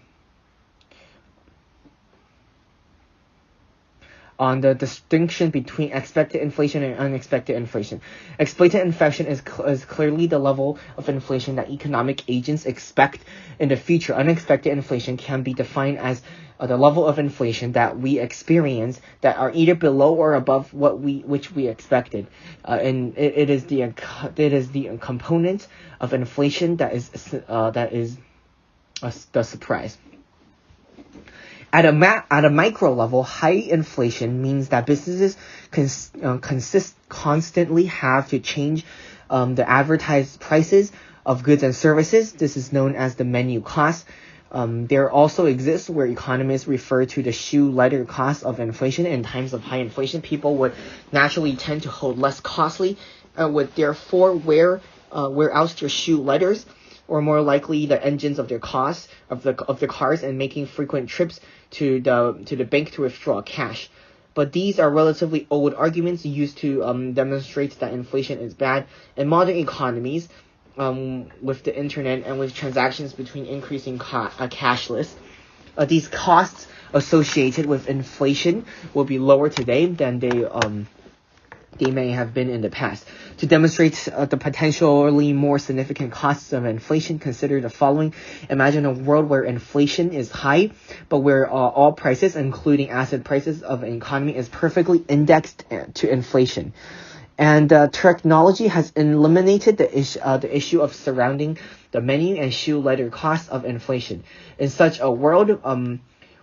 on the distinction between expected inflation and unexpected inflation. Expected inflation is clearly the level of inflation that economic agents expect in the future. Unexpected inflation can be defined as the level of inflation that we experience that are either below or above which we expected, and it is the component of inflation that is the surprise. At a micro level, high inflation means that businesses constantly have to change the advertised prices of goods and services. This is known as the menu cost. There also exists where economists refer to the shoe leather cost of inflation. In times of high inflation, people would naturally tend to hold less costly and would therefore wear out their shoe leathers, or more likely the engines of their cars, and making frequent trips to the bank to withdraw cash. But these are relatively old arguments used to demonstrate that inflation is bad. In modern economies, with the internet and with transactions between increasing cashless, these costs associated with inflation will be lower today than they may have been in the past. To demonstrate the potentially more significant costs of inflation, consider the following. Imagine a world where inflation is high, but where all prices, including asset prices of an economy, is perfectly indexed to inflation. And technology has eliminated the issue of surrounding the menu and shoe leather costs of inflation. In such a world,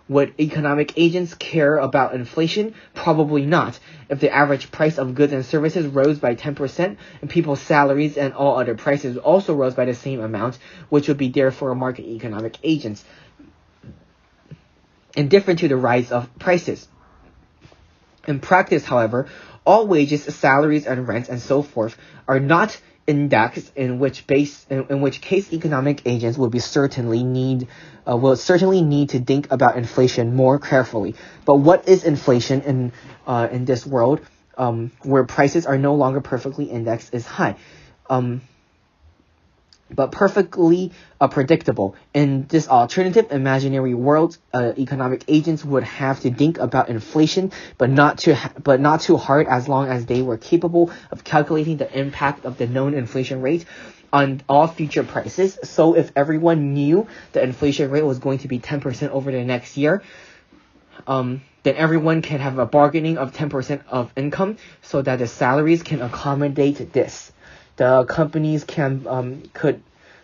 would economic agents care about inflation? Probably not. If the average price of goods and services rose by 10% and people's salaries and all other prices also rose by the same amount, which would be there for market economic agents, indifferent to the rise of prices. In practice, however, all wages, salaries, and rents, and so forth are not indexed, in which case economic agents will certainly need to think about inflation more carefully. But what is inflation in this world where prices are no longer perfectly indexed is high, but perfectly predictable. In this alternative imaginary world, economic agents would have to think about inflation, but not too hard, as long as they were capable of calculating the impact of the known inflation rate on all future prices. So if everyone knew the inflation rate was going to be 10% over the next year, then everyone can have a bargaining of 10% of income, so that the salaries can accommodate this. The companies could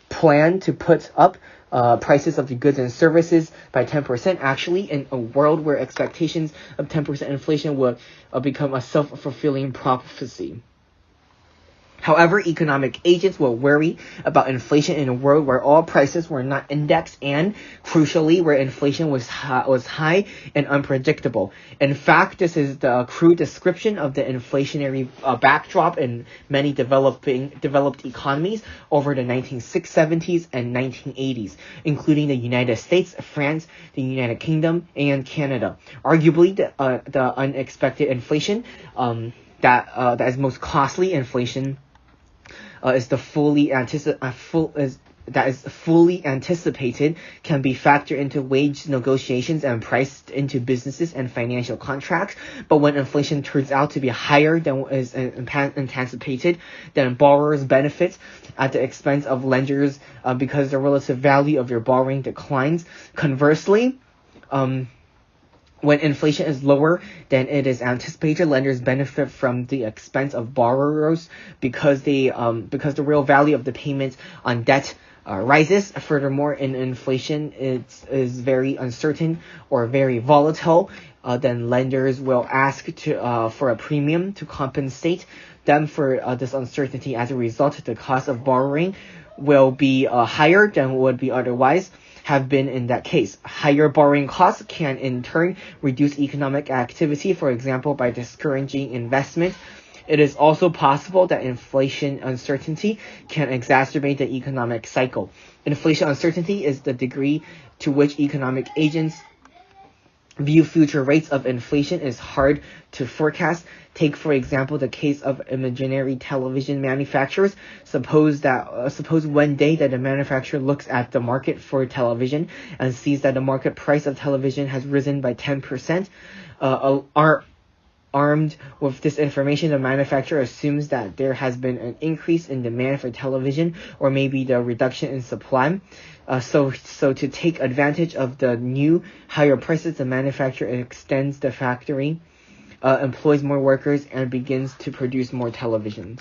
plan to put up prices of the goods and services by 10%. Actually, in a world where expectations of 10% inflation will become a self-fulfilling prophecy. However, economic agents will worry about inflation in a world where all prices were not indexed and, crucially, where inflation was high and unpredictable. In fact, this is the crude description of the inflationary backdrop in many developed economies over the 1970s and 1980s, including the United States, France, the United Kingdom, and Canada. Arguably, the unexpected inflation that is most costly inflation is fully anticipated can be factored into wage negotiations and priced into businesses and financial contracts. But when inflation turns out to be higher than is anticipated, then borrowers benefit at the expense of lenders because the relative value of your borrowing declines. Conversely, when inflation is lower than it is anticipated, lenders benefit from the expense of borrowers because the real value of the payments on debt rises. Furthermore, in inflation is very uncertain or very volatile, then lenders will ask for a premium to compensate them for this uncertainty. As a result, the cost of borrowing will be higher than would be otherwise have been in that case. Higher borrowing costs can in turn reduce economic activity, for example, by discouraging investment. It is also possible that inflation uncertainty can exacerbate the economic cycle. Inflation uncertainty is the degree to which economic agents view future rates of inflation is hard to forecast. Take, for example, the case of imaginary television manufacturers. Suppose one day that the manufacturer looks at the market for television and sees that the market price of television has risen by 10%. Armed with this information, the manufacturer assumes that there has been an increase in demand for television, or maybe the reduction in supply. So to take advantage of the new higher prices, the manufacturer extends the factory, employs more workers, and begins to produce more televisions.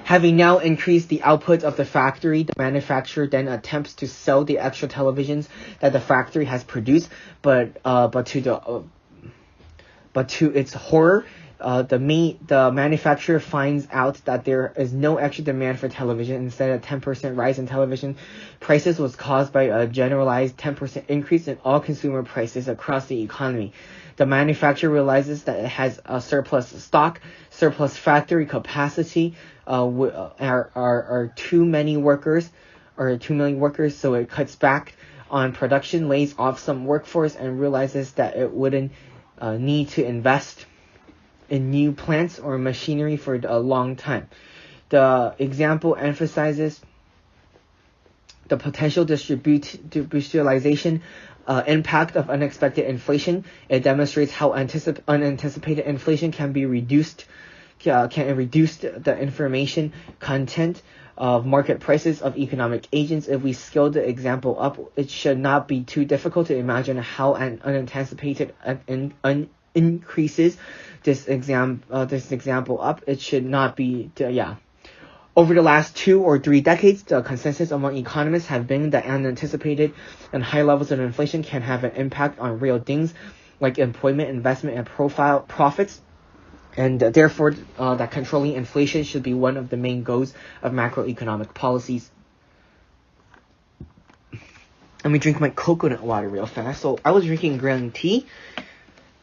Having now increased the output of the factory, the manufacturer then attempts to sell the extra televisions that the factory has produced, but to its horror, the manufacturer finds out that there is no extra demand for television. Instead, a 10% rise in television prices was caused by a generalized 10% increase in all consumer prices across the economy. The manufacturer realizes that it has a surplus stock, surplus factory capacity, are too many workers, so it cuts back on production, lays off some workforce, and realizes that it wouldn't need to invest in new plants or machinery for a long time. The example emphasizes the potential distributionalization impact of unexpected inflation. It demonstrates how unanticipated inflation can reduce the information content of market prices of economic agents. If we scale the example up, it should not be too difficult to imagine how an unanticipated increases this example up. It should not be Over the last 2 or 3 decades, the consensus among economists have been that unanticipated and high levels of inflation can have an impact on real things like employment, investment, and profits. And therefore, that controlling inflation should be one of the main goals of macroeconomic policies. Let me drink my coconut water real fast. So I was drinking green tea,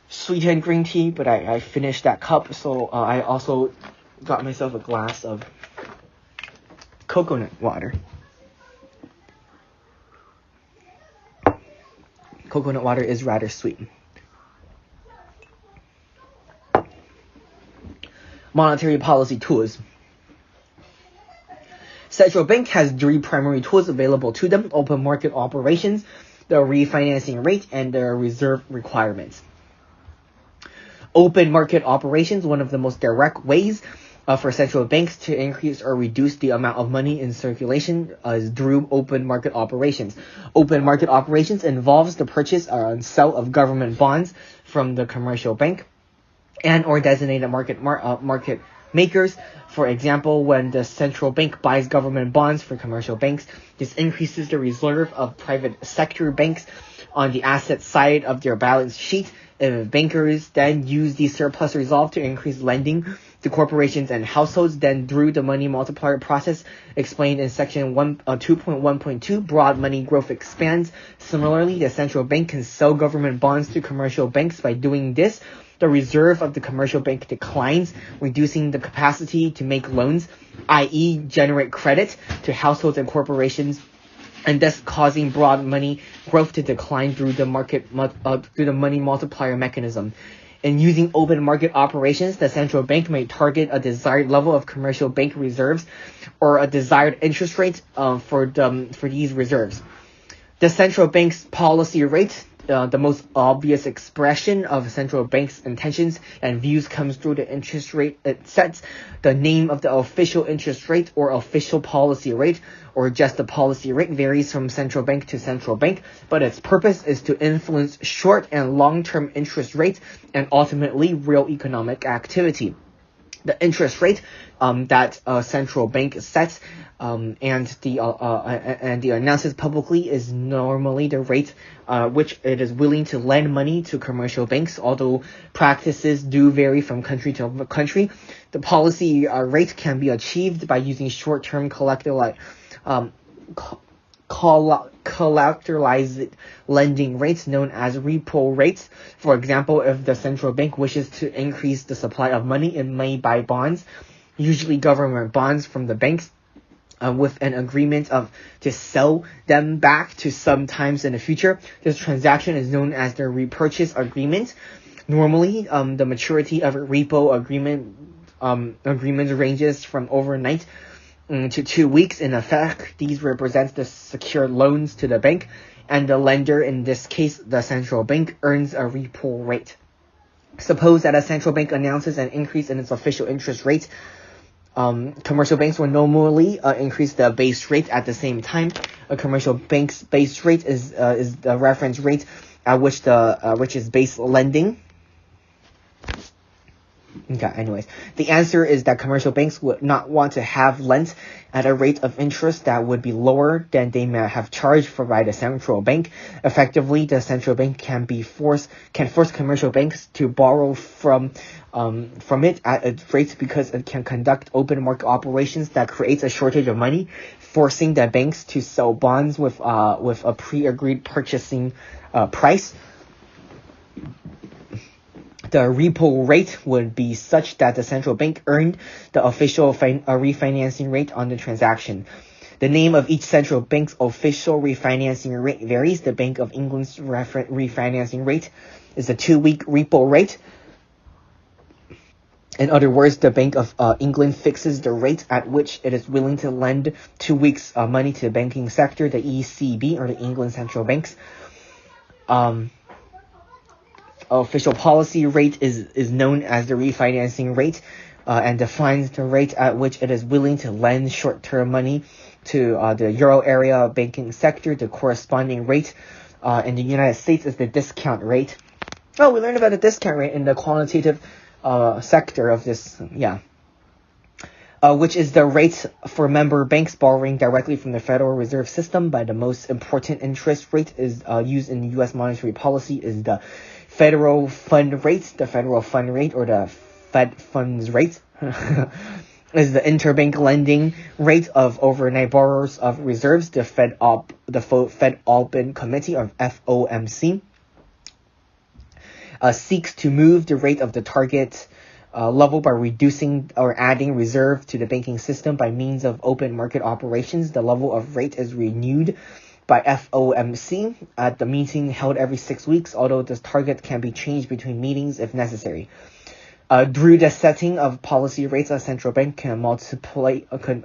sweetened green tea, but I finished that cup. So I also got myself a glass of coconut water. Coconut water is rather sweet. Monetary policy tools. Central bank has 3 primary tools available to them: open market operations, the refinancing rate, and the reserve requirements. Open market operations, one of the most direct ways for central banks to increase or reduce the amount of money in circulation is through open market operations. Open market operations involves the purchase or sale of government bonds from the commercial bank and or designated market makers. For example, when the central bank buys government bonds for commercial banks, this increases the reserve of private sector banks on the asset side of their balance sheet. If bankers then use the surplus reserve to increase lending to corporations and households, then through the money multiplier process explained in section 2.1.2, broad money growth expands. Similarly, the central bank can sell government bonds to commercial banks. By doing this, the reserve of the commercial bank declines, reducing the capacity to make loans, i.e. generate credit to households and corporations, and thus causing broad money growth to decline through the money multiplier mechanism. In using open market operations, the central bank may target a desired level of commercial bank reserves or a desired interest rate for these reserves. The central bank's policy rate, the most obvious expression of central bank's intentions and views, comes through the interest rate it sets. The name of the official interest rate or official policy rate, or just the policy rate, varies from central bank to central bank, but its purpose is to influence short and long-term interest rates and ultimately real economic activity. The interest rate that a central bank sets and the announces publicly is normally the rate which it is willing to lend money to commercial banks. Although practices do vary from country to country, the policy rate can be achieved by using short-term collateralized lending rates known as repo rates. For example, if the central bank wishes to increase the supply of money, it may buy bonds, usually government bonds, from the banks with an agreement to sell them back to some times in the future. This transaction is known as the repurchase agreement. Normally, the maturity of a repo agreement ranges from overnight to 2 weeks. In effect, these represent the secured loans to the bank, and the lender, in this case the central bank, earns a repo rate. Suppose that a central bank announces an increase in its official interest rate. Commercial banks will normally increase the base rate at the same time. A commercial bank's base rate is the reference rate at which is base lending. Okay, anyways, the answer is that commercial banks would not want to have lent at a rate of interest that would be lower than they may have charged by the central bank. Effectively, the central bank can force commercial banks to borrow from it at a rate because it can conduct open market operations that creates a shortage of money, forcing the banks to sell bonds with a pre-agreed purchasing price. The repo rate would be such that the central bank earned the official refinancing rate on the transaction. The name of each central bank's official refinancing rate varies. The Bank of England's refinancing rate is a 2-week repo rate. In other words, the Bank of England fixes the rate at which it is willing to lend 2 weeks money to the banking sector. The ECB, or the England Central Banks, official policy rate is known as the refinancing rate and defines the rate at which it is willing to lend short-term money to the euro area banking sector. The corresponding rate in the United States is the discount rate. Oh, we learned about the discount rate in the quantitative sector of this, which is the rate for member banks borrowing directly from the Federal Reserve System. But the most important interest rate is used in U.S. monetary policy is the federal fund rate. The federal fund rate, or the Fed funds rate, is the interbank lending rate of overnight borrowers of reserves. The Fed Open Committee, of FOMC, seeks to move the rate of the target level by reducing or adding reserve to the banking system by means of open market operations. The level of rate is renewed by FOMC at the meeting held every 6 weeks, although this target can be changed between meetings if necessary. Through the setting of policy rates, a central bank can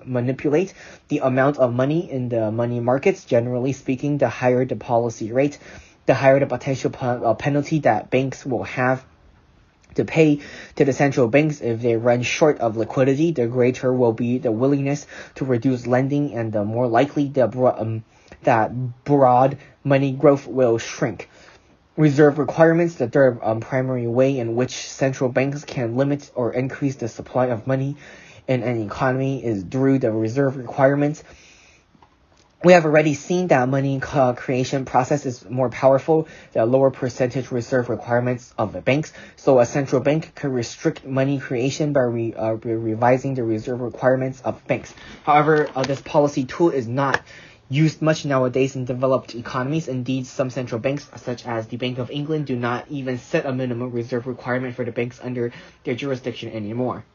manipulate the amount of money in the money markets. Generally speaking, the higher the policy rate, the higher the potential penalty that banks will have to pay to the central banks if they run short of liquidity. The greater will be the willingness to reduce lending, and the more likely that broad money growth will shrink. Reserve requirements. The third primary way in which central banks can limit or increase the supply of money in an economy is through the reserve requirements. We have already seen that money creation process is more powerful than lower percentage reserve requirements of the banks. So a central bank can restrict money creation by revising the reserve requirements of banks. However, this policy tool is not used much nowadays in developed economies. Indeed, some central banks, such as the Bank of England, do not even set a minimum reserve requirement for the banks under their jurisdiction anymore.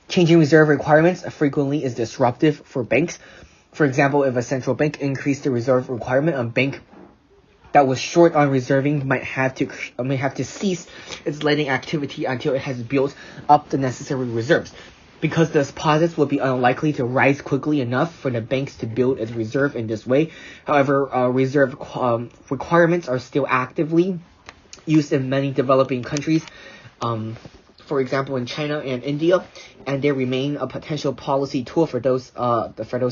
Changing reserve requirements frequently is disruptive for banks. For example, if a central bank increased the reserve requirement, a bank that was short on reserving might have to cease its lending activity until it has built up the necessary reserves. Because the deposits will be unlikely to rise quickly enough for the banks to build its reserve in this way. However, reserve requirements are still actively used in many developing countries. For example, in China and India, and they remain a potential policy tool for those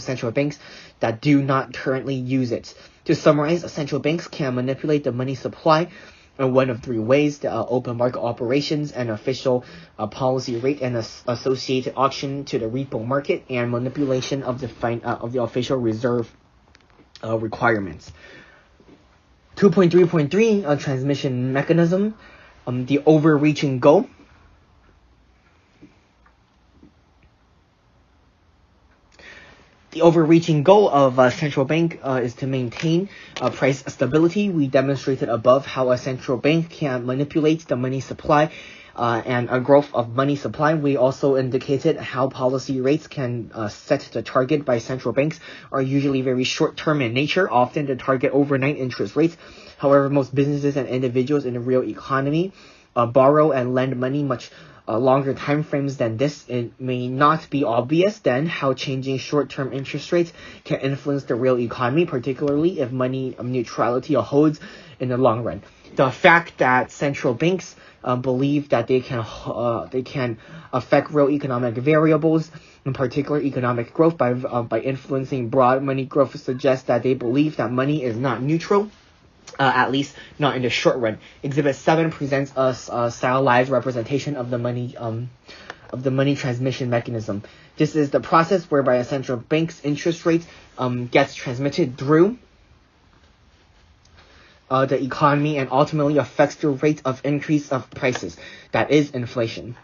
central banks that do not currently use it. To summarize, central banks can manipulate the money supply in one of three ways: the open market operations, an official policy rate, and associated auction to the repo market, and manipulation of the official reserve requirements. 2.3.3 transmission mechanism, the overreaching goal. The overreaching goal of a central bank is to maintain price stability. We demonstrated above how a central bank can manipulate the money supply and a growth of money supply. We also indicated how policy rates can set the target by central banks are usually very short-term in nature, often to target overnight interest rates. However, most businesses and individuals in the real economy borrow and lend money much longer time frames than this. It may not be obvious then how changing short-term interest rates can influence the real economy, particularly if money neutrality holds in the long run. The fact that central banks believe that they can affect real economic variables, in particular economic growth, by influencing broad money growth suggests that they believe that money is not neutral. At least not in the short run. Exhibit 7 presents us a stylized representation of the money transmission mechanism. This is the process whereby a central bank's interest rate gets transmitted through the economy and ultimately affects the rate of increase of prices, that is inflation.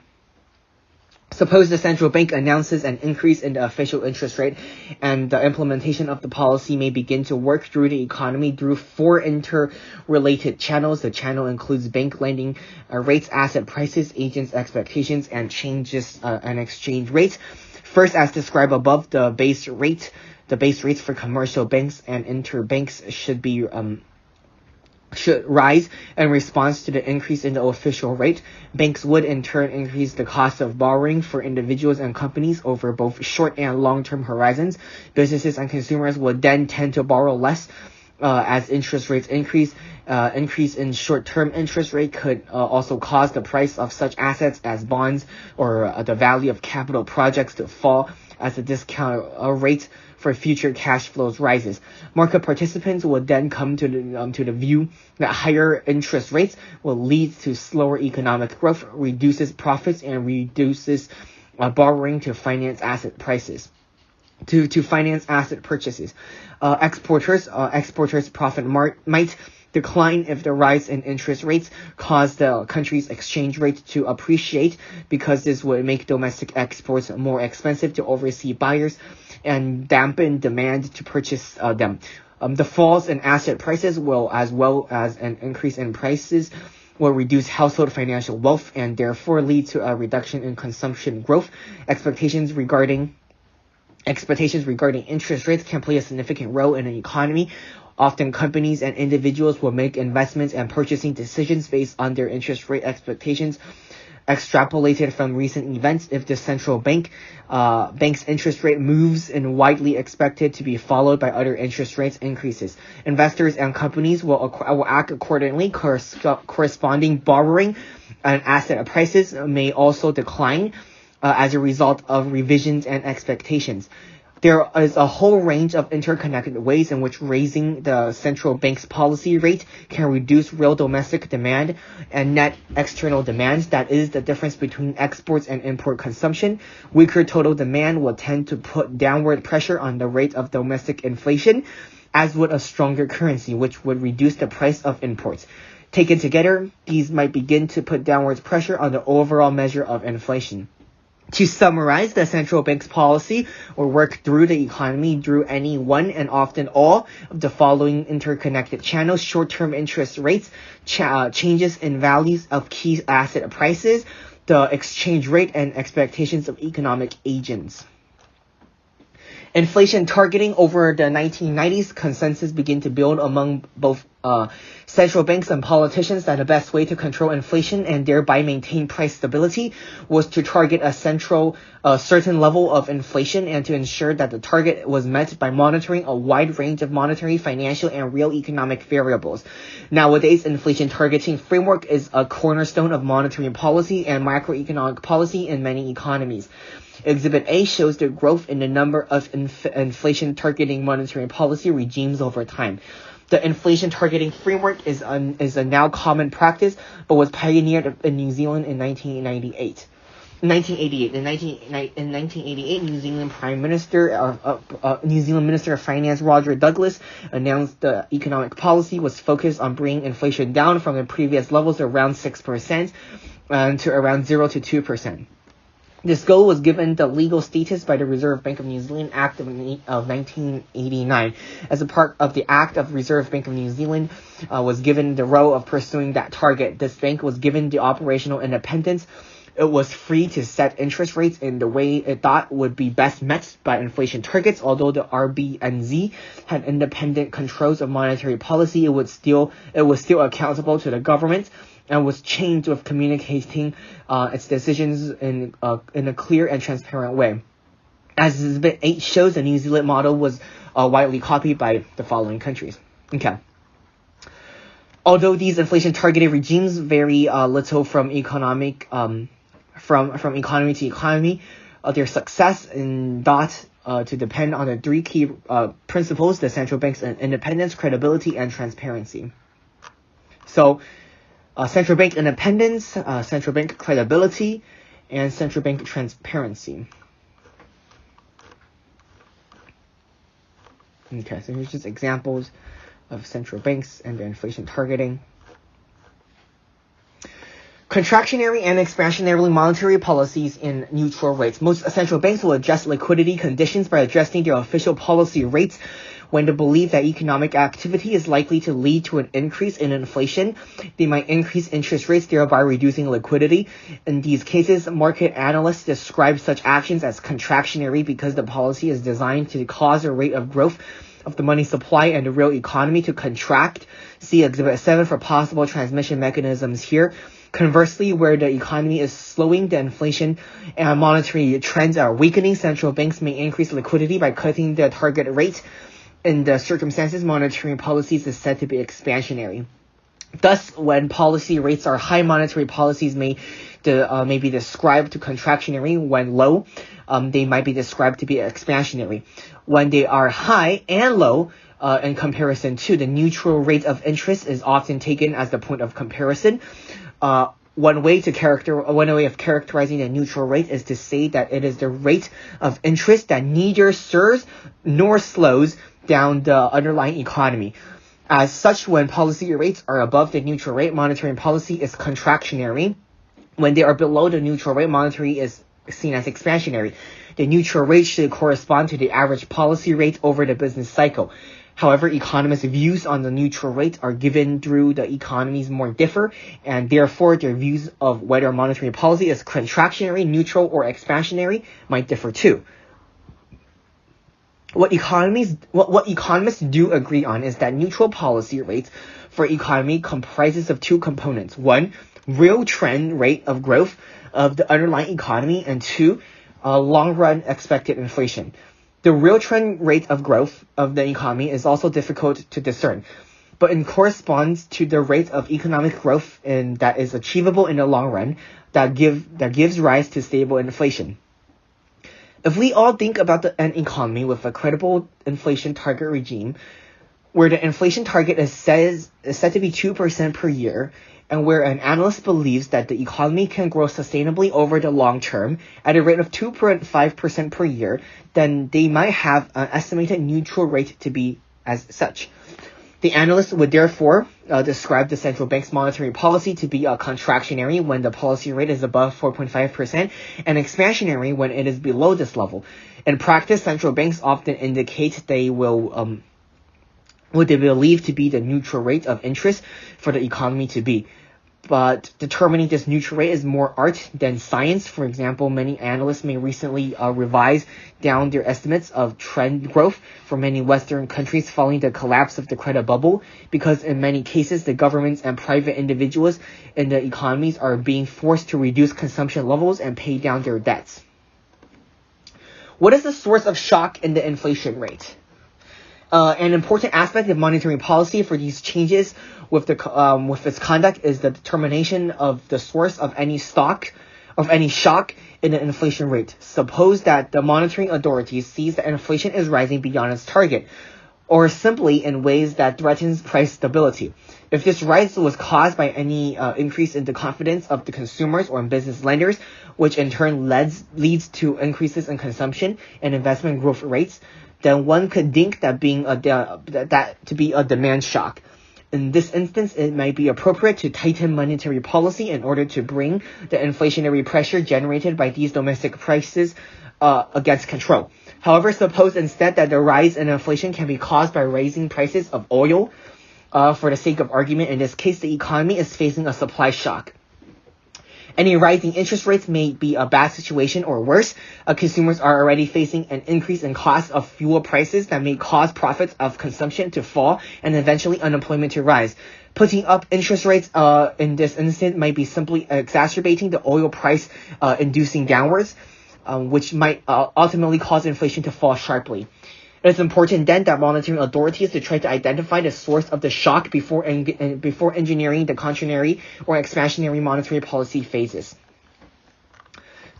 Suppose the central bank announces an increase in the official interest rate, and the implementation of the policy may begin to work through the economy through 4 interrelated channels. The channel includes bank lending rates, asset prices, agents' expectations, and changes and exchange rates. First, as described above, the base rates for commercial banks and interbanks should rise in response to the increase in the official rate. Banks would in turn increase the cost of borrowing for individuals and companies over both short and long-term horizons. Businesses and consumers would then tend to borrow less as interest rates increase. Increase in short-term interest rate could also cause the price of such assets as bonds or the value of capital projects to fall as the discount rate for future cash flows rises. Market participants would then come to the view that higher interest rates will lead to slower economic growth, reduces profits, and reduces borrowing to finance asset prices. To finance asset purchases. Exporters' profit might decline if the rise in interest rates cause the country's exchange rate to appreciate, because this would make domestic exports more expensive to overseas buyers and dampen demand to purchase them. The falls in asset prices will, as well as an increase in prices, will reduce household financial wealth and therefore lead to a reduction in consumption growth. Expectations regarding interest rates can play a significant role in an economy. Often companies and individuals will make investments and purchasing decisions based on their interest rate expectations extrapolated from recent events. If the central bank's interest rate moves and widely expected to be followed by other interest rates increases, investors and companies will act accordingly. Corresponding borrowing and asset prices may also decline as a result of revisions and expectations. There is a whole range of interconnected ways in which raising the central bank's policy rate can reduce real domestic demand and net external demand. That is the difference between exports and import consumption. Weaker total demand will tend to put downward pressure on the rate of domestic inflation, as would a stronger currency, which would reduce the price of imports. Taken together, these might begin to put downward pressure on the overall measure of inflation. To summarize, the central bank's policy will work through the economy through any one and often all of the following interconnected channels: short-term interest rates, changes in values of key asset prices, the exchange rate, and expectations of economic agents. Inflation targeting. Over the 1990s, consensus began to build among both central banks and politicians that the best way to control inflation and thereby maintain price stability was to target a certain level of inflation, and to ensure that the target was met by monitoring a wide range of monetary, financial, and real economic variables. Nowadays, inflation targeting framework is a cornerstone of monetary policy and macroeconomic policy in many economies. Exhibit A shows the growth in the number of inflation targeting monetary policy regimes over time. The inflation targeting framework is a now common practice, but was pioneered in New Zealand in 1988. In 1988, New Zealand New Zealand Minister of Finance Roger Douglas announced the economic policy was focused on bringing inflation down from the previous levels around 6% to around 0 to 2%. This goal was given the legal status by the Reserve Bank of New Zealand Act of 1989. As a part of the Act of Reserve Bank of New Zealand was given the role of pursuing that target. This bank was given the operational independence. It was free to set interest rates in the way it thought would be best met by inflation targets. Although the RBNZ had independent controls of monetary policy, it was still accountable to the government, and was chained with communicating its decisions in a clear and transparent way. As Exhibit 8 shows, the New Zealand model was widely copied by the following countries. Okay. Although these inflation targeted regimes vary little from economy to economy, their success is thought to depend on the three key principles: the central bank's independence, credibility, and transparency. So, central bank independence, central bank credibility, and central bank transparency. Okay, so here's just examples of central banks and their inflation targeting. Contractionary and expansionary monetary policies in neutral rates. Most central banks will adjust liquidity conditions by adjusting their official policy rates when they believe that economic activity is likely to lead to an increase in inflation. They might increase interest rates, thereby reducing liquidity. In these cases, market analysts describe such actions as contractionary because the policy is designed to cause a rate of growth of the money supply and the real economy to contract. See Exhibit 7 for possible transmission mechanisms here. Conversely, where the economy is slowing, the inflation and monetary trends are weakening, central banks may increase liquidity by cutting the target rate. In the circumstances, monetary policies is said to be expansionary. Thus, when policy rates are high, monetary policies may be described to contractionary. When low, they might be described to be expansionary. When they are high and low, in comparison to the neutral rate of interest is often taken as the point of comparison. One way of characterizing the neutral rate is to say that it is the rate of interest that neither stirs nor slows down the underlying economy. As such, when policy rates are above the neutral rate, monetary policy is contractionary. When they are below the neutral rate, monetary is seen as expansionary. The neutral rate should correspond to the average policy rate over the business cycle. However, economists' views on the neutral rate are given through the economies more differ, and therefore their views of whether monetary policy is contractionary, neutral, or expansionary might differ too. What economists do agree on is that neutral policy rates for economy comprises of two components. One, real trend rate of growth of the underlying economy, and two, long-run expected inflation. The real trend rate of growth of the economy is also difficult to discern, but it corresponds to the rate of economic growth that is achievable in the long run that gives rise to stable inflation. If we all think about an economy with a credible inflation target regime, where the inflation target is said to be 2% per year, and where an analyst believes that the economy can grow sustainably over the long term at a rate of 2.5% per year, then they might have an estimated neutral rate to be as such. The analyst would therefore describe the central bank's monetary policy to be a contractionary when the policy rate is above 4.5% and expansionary when it is below this level. In practice, central banks often indicate they will what they believe to be the neutral rate of interest for the economy to be. But determining this neutral rate is more art than science. For example, many analysts may recently revise down their estimates of trend growth for many Western countries following the collapse of the credit bubble, because in many cases, the governments and private individuals in the economies are being forced to reduce consumption levels and pay down their debts. What is the source of shock in the inflation rate? An important aspect of monetary policy for these changes with its conduct is the determination of the source of any shock in the inflation rate. Suppose that the monetary authority sees that inflation is rising beyond its target, or simply in ways that threatens price stability. If this rise was caused by any increase in the confidence of the consumers or business lenders, which in turn leads to increases in consumption and investment growth rates, then one could think that to be a demand shock. In this instance, it might be appropriate to tighten monetary policy in order to bring the inflationary pressure generated by these domestic prices against control. However, suppose instead that the rise in inflation can be caused by raising prices of oil. For the sake of argument, in this case, the economy is facing a supply shock. Any rising interest rates may be a bad situation, or worse, consumers are already facing an increase in cost of fuel prices that may cause profits of consumption to fall and eventually unemployment to rise. Putting up interest rates in this instance might be simply exacerbating the oil price, inducing downwards, which might ultimately cause inflation to fall sharply. It is important then that monetary authorities to try to identify the source of the shock before engineering the contrary or expansionary monetary policy phases.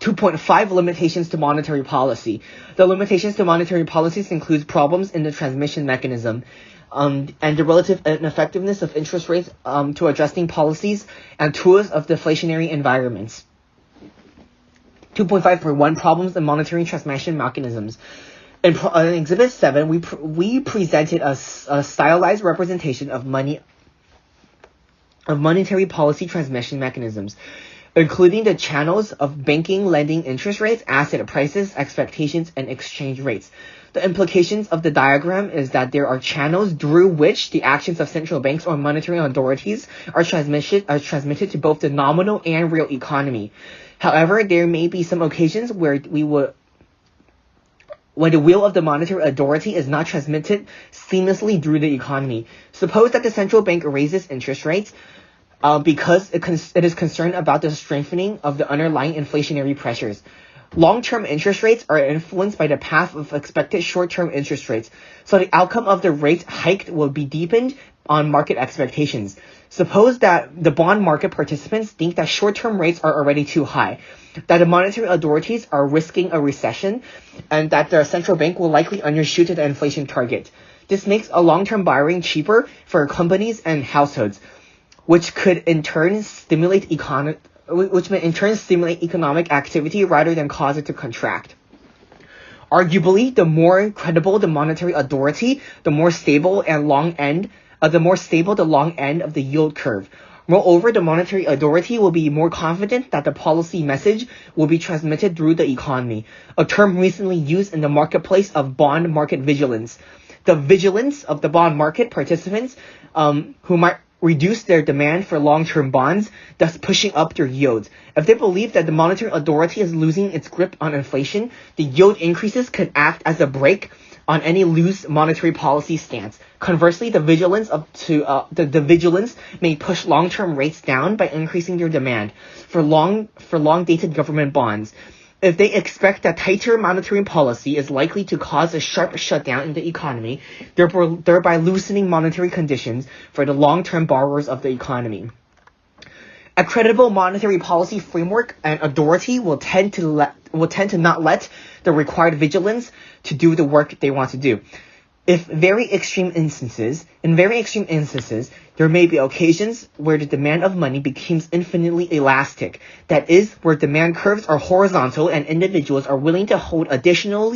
2.5 Limitations to monetary policy. The limitations to monetary policies include problems in the transmission mechanism and the relative ineffectiveness of interest rates to adjusting policies and tools of deflationary environments. 2.5.1 Problems in monetary transmission mechanisms. In Exhibit 7, we presented a stylized representation of monetary policy transmission mechanisms, including the channels of banking, lending, interest rates, asset prices, expectations, and exchange rates. The implications of the diagram is that there are channels through which the actions of central banks or monetary authorities are transmitted to both the nominal and real economy. However, there may be some occasions where the will of the monetary authority is not transmitted seamlessly through the economy. Suppose that the central bank raises interest rates because it is concerned about the strengthening of the underlying inflationary pressures. Long-term interest rates are influenced by the path of expected short-term interest rates, so the outcome of the rate hike will be deepened on market expectations. Suppose that the bond market participants think that short-term rates are already too high, that the monetary authorities are risking a recession, and that the central bank will likely undershoot the inflation target. This makes a long-term borrowing cheaper for companies and households, which may in turn stimulate economic activity rather than cause it to contract. Arguably, the more credible the monetary authority, the more stable the long end of the yield curve. Moreover, the monetary authority will be more confident that the policy message will be transmitted through the economy, a term recently used in the marketplace of bond market vigilance. The vigilance of the bond market participants who might reduce their demand for long-term bonds, thus pushing up their yields. If they believe that the monetary authority is losing its grip on inflation, the yield increases could act as a brake on any loose monetary policy stance. Conversely, the vigilance may push long-term rates down by increasing their demand for long-dated government bonds. If they expect that tighter monetary policy is likely to cause a sharp shutdown in the economy, thereby loosening monetary conditions for the long-term borrowers of the economy. A credible monetary policy framework and authority will tend to not let the required vigilance to do the work they want to do. In very extreme instances, there may be occasions where the demand of money becomes infinitely elastic. That is, where demand curves are horizontal and individuals are willing to hold additional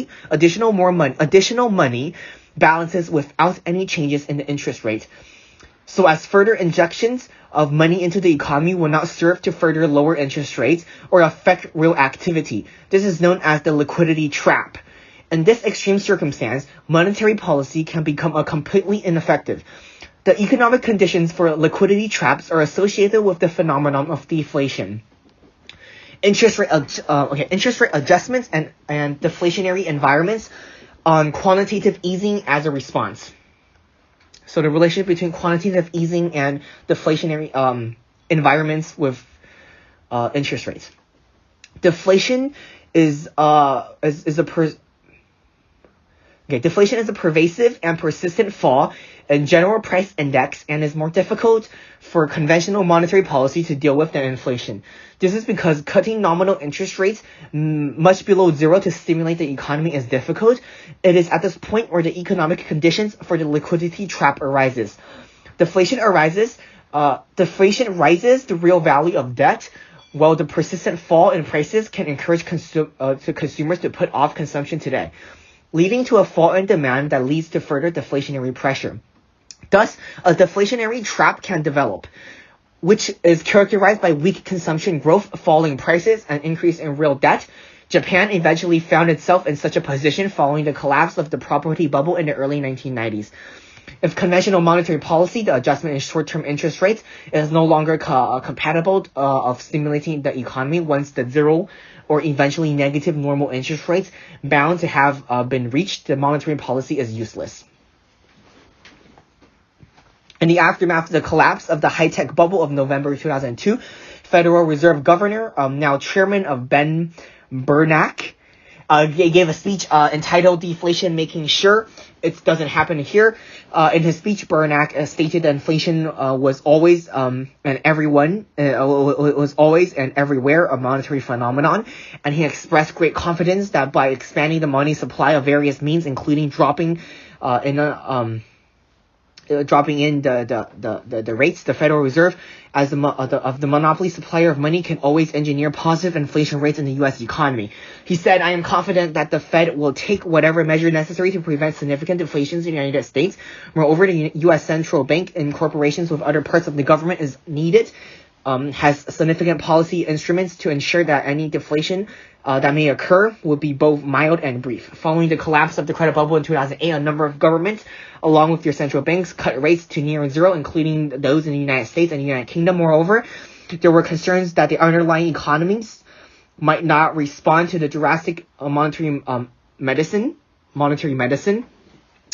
money balances without any changes in the interest rate. So as further injections of money into the economy will not serve to further lower interest rates or affect real activity. This is known as the liquidity trap. In this extreme circumstance, monetary policy can become completely ineffective. The economic conditions for liquidity traps are associated with the phenomenon of deflation. Interest rate adjustments and deflationary environments on quantitative easing as a response. So the relationship between quantitative easing and deflationary environments with interest rates. Deflation is a pervasive and persistent fall in general price index and is more difficult for conventional monetary policy to deal with than inflation. This is because cutting nominal interest rates much below zero to stimulate the economy is difficult. It is at this point where the economic conditions for the liquidity trap arises. Deflation rises the real value of debt, while the persistent fall in prices can encourage consumers to put off consumption today, leading to a fall in demand that leads to further deflationary pressure. Thus, a deflationary trap can develop, which is characterized by weak consumption growth, falling prices, and increase in real debt. Japan eventually found itself in such a position following the collapse of the property bubble in the early 1990s. If conventional monetary policy, the adjustment in short-term interest rates, is no longer compatible of stimulating the economy once the zero or eventually negative normal interest rates bound to have been reached, the monetary policy is useless. In the aftermath of the collapse of the high-tech bubble of November 2002, Federal Reserve Governor, now Chairman of Ben Bernanke, gave a speech entitled "Deflation Making Sure It Doesn't Happen Here." In his speech, Bernanke stated that inflation was always and everywhere a monetary phenomenon, and he expressed great confidence that by expanding the money supply of various means, including dropping in the rates, the Federal Reserve, as the monopoly supplier of money, can always engineer positive inflation rates in the U.S. economy. He said, "I am confident that the Fed will take whatever measure necessary to prevent significant deflations in the United States. Moreover, the U.S. Central Bank, in corporation with other parts of the government, is needed, has significant policy instruments to ensure that any deflation that may occur will be both mild and brief." Following the collapse of the credit bubble in 2008, a number of governments, along with their central banks, cut rates to near zero, including those in the United States and the United Kingdom. Moreover, there were concerns that the underlying economies might not respond to the drastic monetary medicine,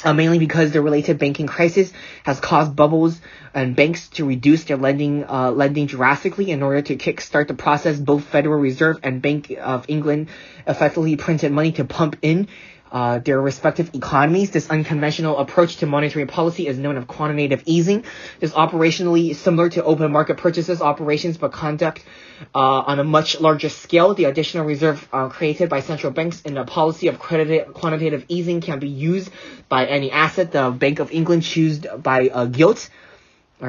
mainly because the related banking crisis has caused bubbles and banks to reduce their lending drastically in order to kickstart the process. Both Federal Reserve and Bank of England effectively printed money to pump in their respective economies. This unconventional approach to monetary policy is known as quantitative easing. It is operationally similar to open market purchases operations, but conduct on a much larger scale. The additional reserve created by central banks in the policy of quantitative easing can be used by any asset. The Bank of England chooses by gilts.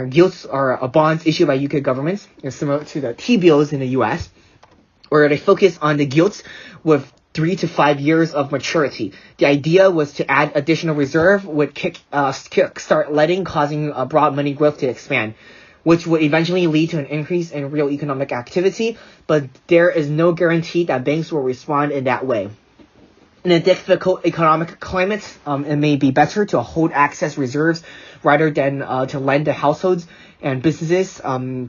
Gilts are bonds issued by UK governments, similar to the T-bills in the US, where they focus on the gilts with 3 to 5 years of maturity. The idea was to add additional reserve would kickstart lending, causing broad money growth to expand, which would eventually lead to an increase in real economic activity, but there is no guarantee that banks will respond in that way. In a difficult economic climate, it may be better to hold excess reserves rather than to lend to households and businesses. That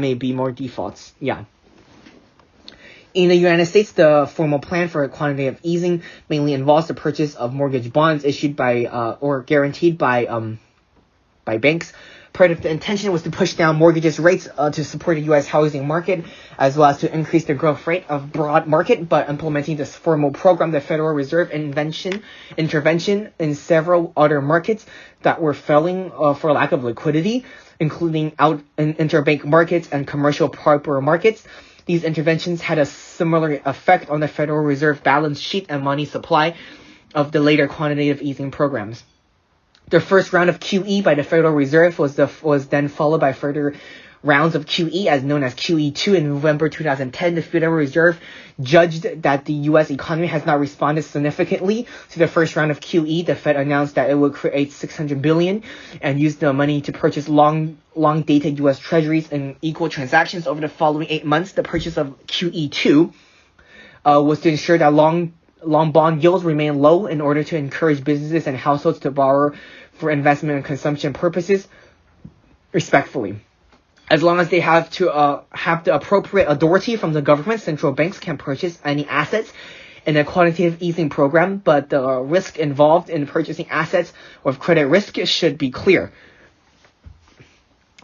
may be more defaults. Yeah. In the United States, the formal plan for quantitative easing mainly involves the purchase of mortgage bonds issued by or guaranteed by banks Part of the intention was to push down mortgages rates to support the U.S. housing market, as well as to increase the growth rate of broad market. But implementing this formal program, the Federal Reserve intervention in several other markets that were failing for lack of liquidity, including interbank markets and commercial paper markets. These interventions had a similar effect on the Federal Reserve balance sheet and money supply of the later quantitative easing programs. The first round of QE by the Federal Reserve was then followed by further rounds of QE, as known as QE2. In November 2010, the Federal Reserve judged that the U.S. economy has not responded significantly to the first round of QE. The Fed announced that it would create $600 billion and use the money to purchase long-dated U.S. Treasuries in equal transactions. Over the following 8 months, the purchase of QE2 was to ensure that long bond yields remain low in order to encourage businesses and households to borrow for investment and consumption purposes respectfully. As long as they have the appropriate authority from the government, central banks can purchase any assets in a quantitative easing program, but the risk involved in purchasing assets with credit risk should be clear.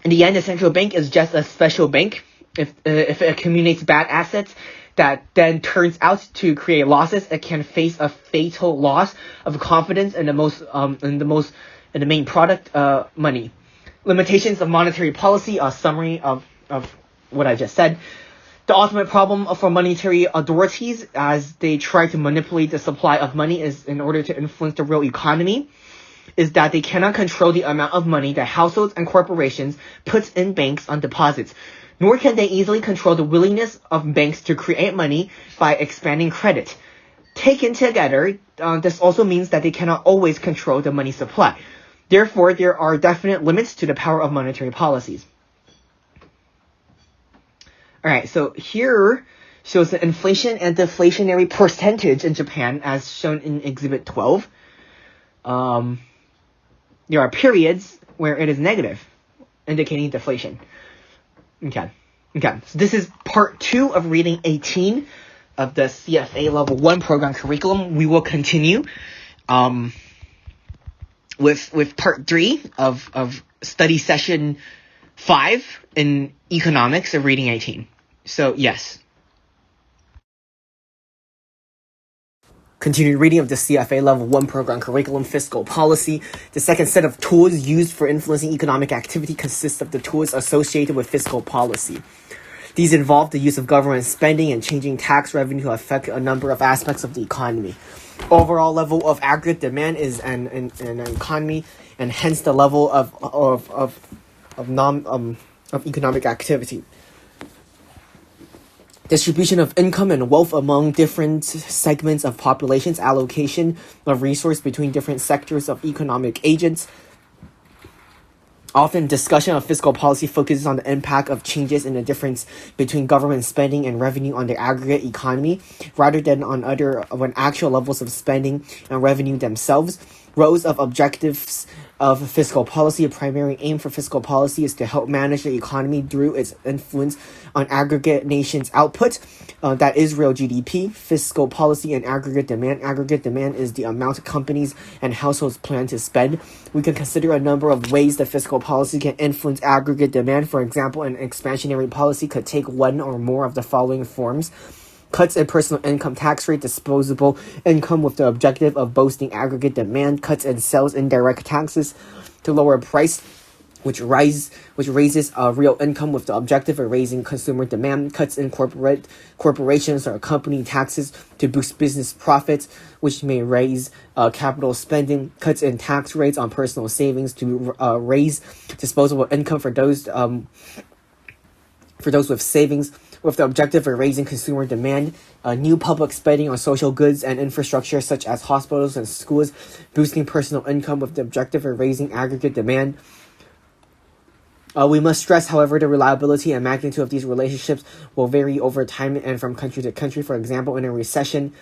In the end, the central bank is just a special bank. If it accumulates bad assets that then turns out to create losses, it can face a fatal loss of confidence in the main product, money. Limitations of monetary policy, a summary of what I just said. The ultimate problem for monetary authorities as they try to manipulate the supply of money is in order to influence the real economy, is that they cannot control the amount of money that households and corporations put in banks on deposits, nor can they easily control the willingness of banks to create money by expanding credit. Taken together, this also means that they cannot always control the money supply. Therefore, there are definite limits to the power of monetary policies. Alright, so here shows the inflation and deflationary percentage in Japan as shown in Exhibit 12. There are periods where it is negative, indicating deflation. Okay, so this is part 2 of reading 18 of the CFA Level 1 program curriculum. We will continue with part 3 of study session 5 in economics of reading 18. So, yes. Continued reading of the CFA Level 1 program curriculum, Fiscal Policy. The second set of tools used for influencing economic activity consists of the tools associated with fiscal policy. These involve the use of government spending and changing tax revenue to affect a number of aspects of the economy. Overall level of aggregate demand is an economy, and hence the level of economic activity. Distribution of income and wealth among different segments of populations, allocation of resource between different sectors of economic agents. Often discussion of fiscal policy focuses on the impact of changes in the difference between government spending and revenue on the aggregate economy, rather than on actual levels of spending and revenue themselves. Rows of objectives of fiscal policy. A primary aim for fiscal policy is to help manage the economy through its influence on aggregate nations' output, that is real GDP. Fiscal policy and aggregate demand. Aggregate demand is the amount companies and households plan to spend. We can consider a number of ways that fiscal policy can influence aggregate demand. For example, an expansionary policy could take one or more of the following forms. Cuts in personal income tax rate, disposable income with the objective of boosting aggregate demand. Cuts in sales indirect taxes to lower price, which raises real income with the objective of raising consumer demand. Cuts in corporations or company taxes to boost business profits, which may raise capital spending. Cuts in tax rates on personal savings to raise disposable income for those with savings, with the objective of raising consumer demand. New public spending on social goods and infrastructure such as hospitals and schools, boosting personal income with the objective of raising aggregate demand. We must stress, however, the reliability and magnitude of these relationships will vary over time and from country to country. For example, in a recession,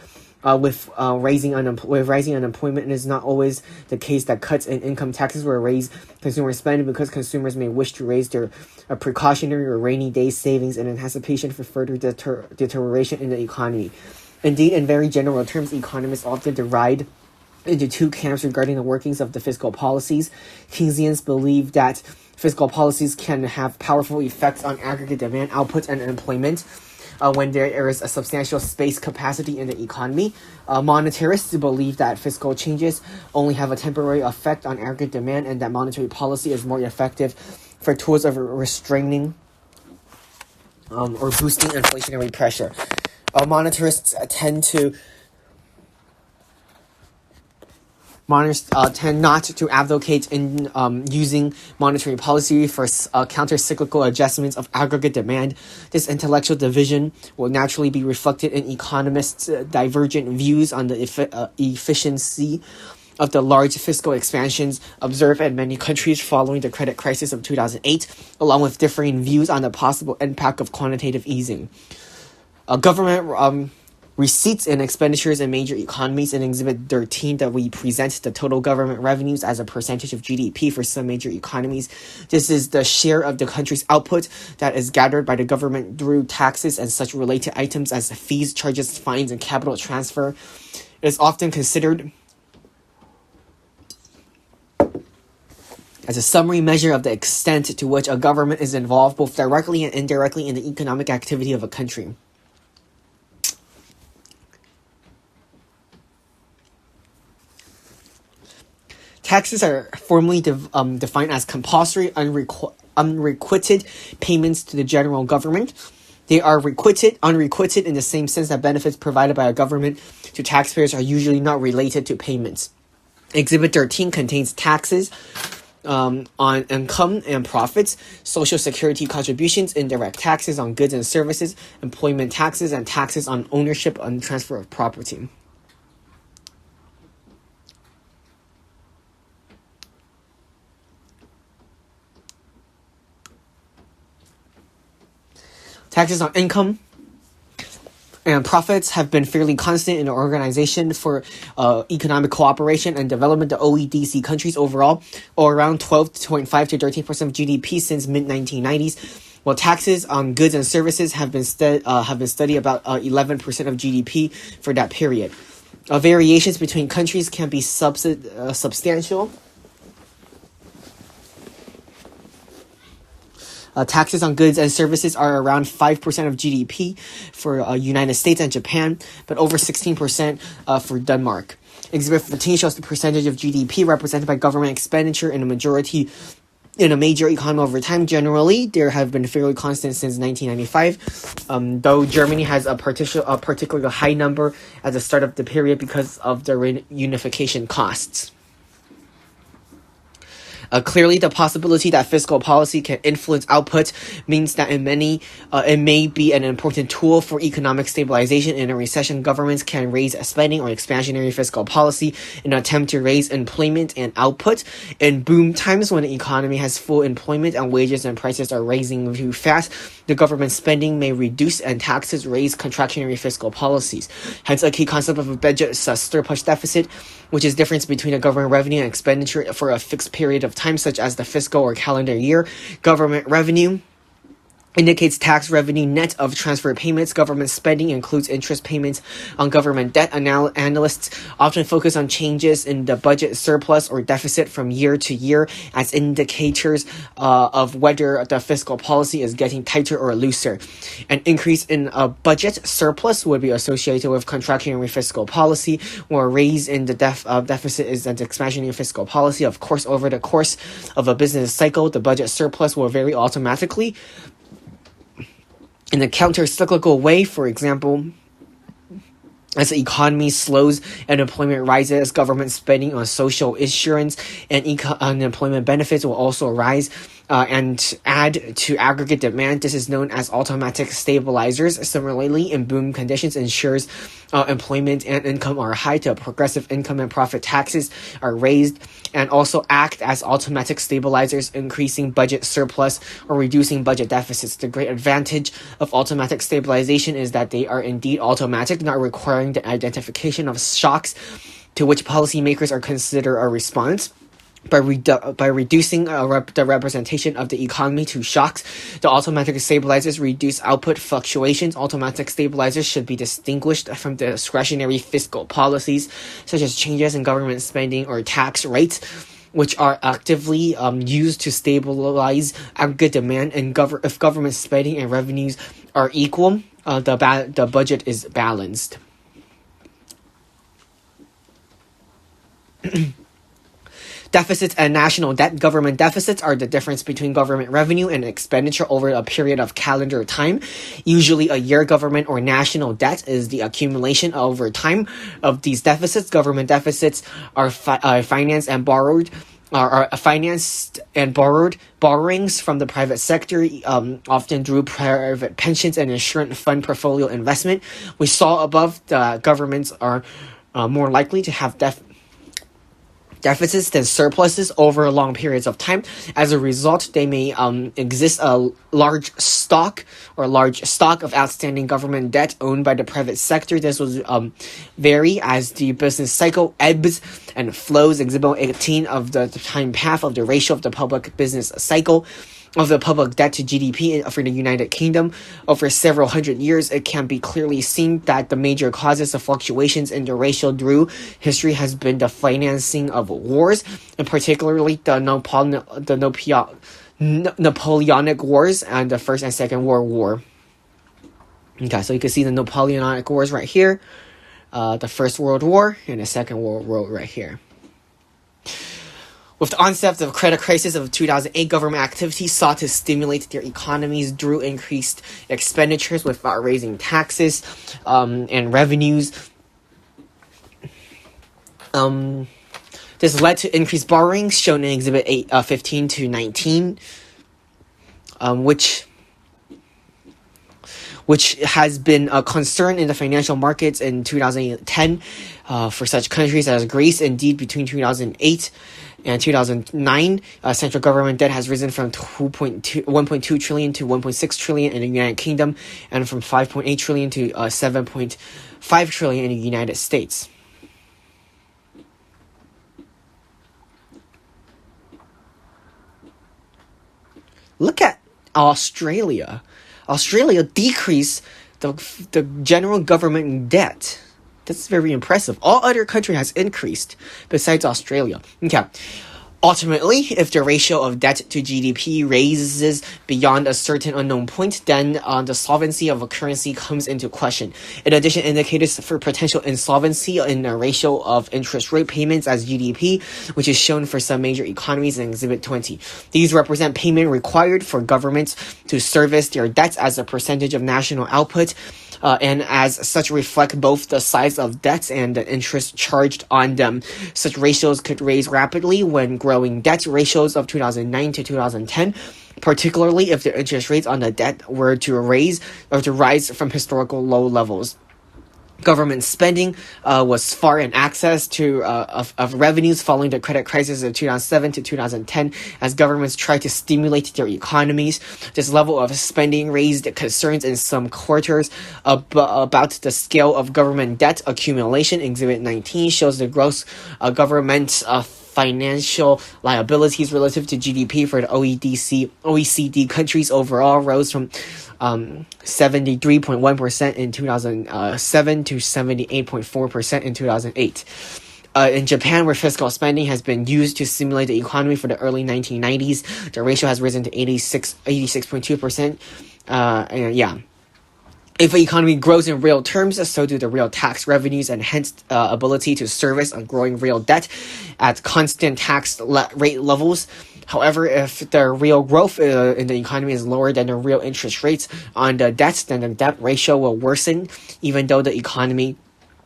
with rising unemployment, it is not always the case that cuts in income taxes will raise consumer spending, because consumers may wish to raise their precautionary or rainy day savings in anticipation for further deterioration in the economy. Indeed, in very general terms, economists often deride into two camps regarding the workings of the fiscal policies. Keynesians believe that fiscal policies can have powerful effects on aggregate demand, output, and employment when there is a substantial space capacity in the economy. Monetarists believe that fiscal changes only have a temporary effect on aggregate demand and that monetary policy is more effective for tools of restraining or boosting inflationary pressure. Monetarists tend not to advocate in using monetary policy for counter-cyclical adjustments of aggregate demand. This intellectual division will naturally be reflected in economists' divergent views on the efficiency of the large fiscal expansions observed in many countries following the credit crisis of 2008, along with differing views on the possible impact of quantitative easing. Government receipts and expenditures in major economies. In Exhibit 13 that we present the total government revenues as a percentage of GDP for some major economies. This is the share of the country's output that is gathered by the government through taxes and such related items as fees, charges, fines, and capital transfer. It is often considered as a summary measure of the extent to which a government is involved both directly and indirectly in the economic activity of a country. Taxes are formally defined as compulsory unrequited payments to the general government. They are unrequited in the same sense that benefits provided by a government to taxpayers are usually not related to payments. Exhibit 13 contains taxes on income and profits, social security contributions, indirect taxes on goods and services, employment taxes, and taxes on ownership and transfer of property. Taxes on income and profits have been fairly constant in the Organization for Economic Cooperation and Development, the OEDC countries overall, or around 12.5 to 13% of GDP since mid-1990s. While taxes on goods and services have been studied about 11% of GDP for that period. Variations between countries can be substantial. Taxes on goods and services are around 5% of GDP for United States and Japan, but over 16% for Denmark. Exhibit 14 shows the percentage of GDP represented by government expenditure in a major economy over time. Generally, there have been fairly constant since 1995, though Germany has a particularly high number at the start of the period because of the reunification costs. Clearly, the possibility that fiscal policy can influence output means that it may be an important tool for economic stabilization. In a recession, governments can raise spending or expansionary fiscal policy in an attempt to raise employment and output. In boom times, when the economy has full employment and wages and prices are rising too fast, the government spending may reduce and taxes raise contractionary fiscal policies. Hence, a key concept of a budget is a surplus deficit, which is difference between a government revenue and expenditure for a fixed period of time, such as the fiscal or calendar year. Government revenue indicates tax revenue net of transfer payments. Government spending includes interest payments on government debt. Analysts often focus on changes in the budget surplus or deficit from year to year as indicators of whether the fiscal policy is getting tighter or looser. An increase in a budget surplus would be associated with contractionary fiscal policy, where a raise in the deficit is an expansionary fiscal policy. Of course, over the course of a business cycle, the budget surplus will vary automatically in a counter-cyclical way. For example, as the economy slows and employment rises, government spending on social insurance and unemployment benefits will also rise and add to aggregate demand. This is known as automatic stabilizers. Similarly, in boom conditions, ensures employment and income are high to progressive income and profit taxes are raised and also act as automatic stabilizers, increasing budget surplus or reducing budget deficits. The great advantage of automatic stabilization is that they are indeed automatic, not requiring the identification of shocks to which policymakers are considered a response. by reducing the representation of the economy to shocks. The automatic stabilizers reduce output fluctuations. Automatic stabilizers should be distinguished from discretionary fiscal policies, such as changes in government spending or tax rates, which are actively used to stabilize aggregate demand. And if government spending and revenues are equal, the budget is balanced. Deficits and national debt. Government deficits are the difference between government revenue and expenditure over a period of calendar time. Usually a year. Government or national debt is the accumulation over time of these deficits. Government deficits are financed and borrowed borrowings from the private sector, often through private pensions and insurance fund portfolio investment. We saw above the governments are more likely to have deficits than surpluses over long periods of time. As a result, they may exist a large stock of outstanding government debt owned by the private sector. This will vary as the business cycle ebbs and flows. Example 18 of the time path of the ratio of the public business cycle of the public debt to GDP for the United Kingdom. Over several hundred years, it can be clearly seen that the major causes of fluctuations in the ratio through history has been the financing of wars, and particularly the Napoleonic Wars and the First and Second World War. Okay, so you can see the Napoleonic Wars right here, the First World War, and the Second World War right here. With the onset of the credit crisis of 2008, government activities sought to stimulate their economies through increased expenditures without raising taxes and revenues. This led to increased borrowings, shown in Exhibit 15 to 19, which has been a concern in the financial markets in 2010 for such countries as Greece. Indeed, between 2008 and 2009, central government debt has risen from 1.2 trillion to 1.6 trillion in the United Kingdom, and from 5.8 trillion to 7.5 trillion in the United States. Look at Australia. Australia decreased the general government debt. That's very impressive. All other countries has increased besides Australia. Okay. Ultimately, if the ratio of debt to GDP raises beyond a certain unknown point, then the solvency of a currency comes into question. In addition, indicators for potential insolvency in the ratio of interest rate payments as GDP, which is shown for some major economies in Exhibit 20. These represent payment required for governments to service their debts as a percentage of national output, and as such reflect both the size of debts and the interest charged on them. Such ratios could raise rapidly when growing debt ratios of 2009 to 2010, particularly if the interest rates on the debt were to rise from historical low levels. Government spending was far in excess of revenues following the credit crisis of 2007 to 2010 as governments tried to stimulate their economies. This level of spending raised concerns in some quarters about the scale of government debt accumulation. Exhibit 19 shows the gross government financial liabilities relative to GDP for the OECD countries overall rose from 73.1% in 2007 to 78.4% in 2008. In Japan, where fiscal spending has been used to stimulate the economy for the early 1990s, the ratio has risen to 86.2%. If the economy grows in real terms, so do the real tax revenues, and hence ability to service a growing real debt at constant tax rate levels. However, if the real growth in the economy is lower than the real interest rates on the debts, then the debt ratio will worsen, even though the economy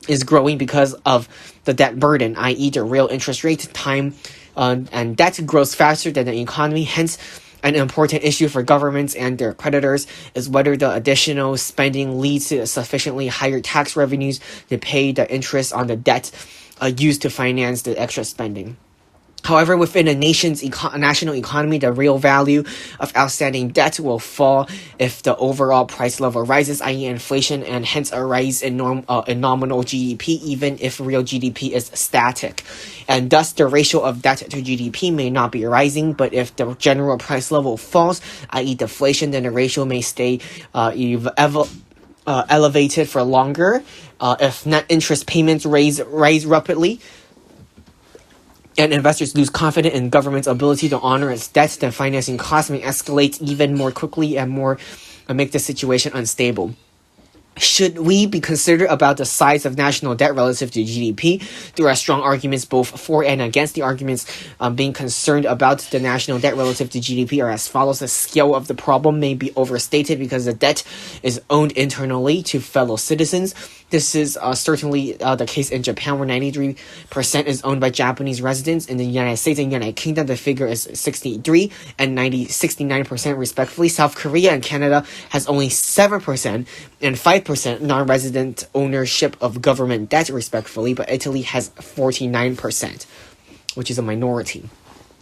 is growing because of the debt burden, i.e. the real interest rate, time, and debt grows faster than the economy. Hence, an important issue for governments and their creditors is whether the additional spending leads to sufficiently higher tax revenues to pay the interest on the debt used to finance the extra spending. However, within a nation's national economy, the real value of outstanding debt will fall if the overall price level rises, i.e. inflation, and hence a rise in nominal GDP, even if real GDP is static. And thus, the ratio of debt to GDP may not be rising, but if the general price level falls, i.e. deflation, then the ratio may stay elevated for longer. If net interest payments rise rapidly, and investors lose confidence in government's ability to honor its debts, then financing costs may escalate even more quickly and make the situation unstable. Should we be considerate about the size of national debt relative to GDP? There are strong arguments both for and against. The arguments being concerned about the national debt relative to GDP are as follows. The scale of the problem may be overstated because the debt is owned internally to fellow citizens. This is certainly the case in Japan, where 93% is owned by Japanese residents. In the United States and United Kingdom, the figure is 63 and 69% respectively. South Korea and Canada has only 7% and 5% non-resident ownership of government debt respectively, but Italy has 49%, which is a minority.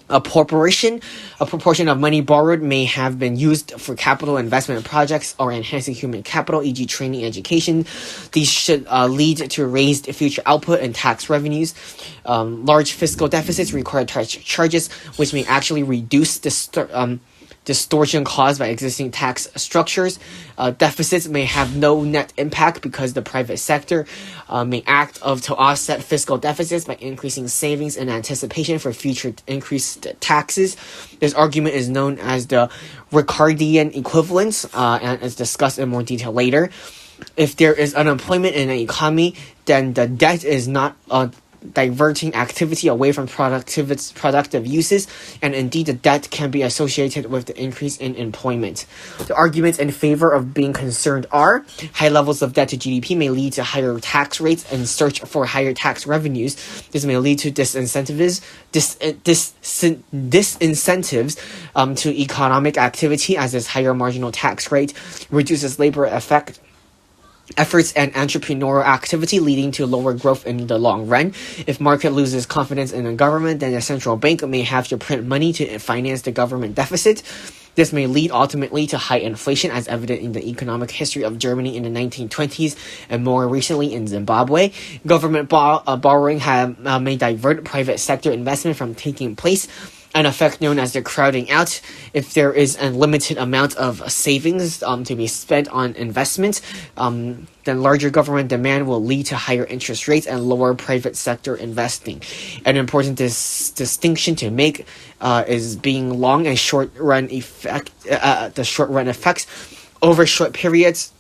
A proportion of money borrowed may have been used for capital investment projects or enhancing human capital, e.g. training, education. These should lead to raised future output and tax revenues. Large fiscal deficits require charges, which may actually reduce distortion caused by existing tax structures. Deficits may have no net impact because the private sector may act to offset fiscal deficits by increasing savings in anticipation for future increased taxes. This argument is known as the Ricardian equivalence and is discussed in more detail later. If there is unemployment in an economy, then the debt is not diverting activity away from productive uses, and indeed the debt can be associated with the increase in employment. The arguments in favor of being concerned are: high levels of debt to GDP may lead to higher tax rates and search for higher tax revenues. This may lead to disincentives to economic activity, as this higher marginal tax rate reduces labor efforts and entrepreneurial activity, leading to lower growth in the long run. If market loses confidence in the government, then the central bank may have to print money to finance the government deficit. This may lead ultimately to high inflation, as evident in the economic history of Germany in the 1920s and more recently in Zimbabwe. Government borrowing may divert private sector investment from taking place, an effect known as the crowding out. If there is a limited amount of savings to be spent on investment, then larger government demand will lead to higher interest rates and lower private sector investing. An important distinction to make is being long and short run effects. Over short periods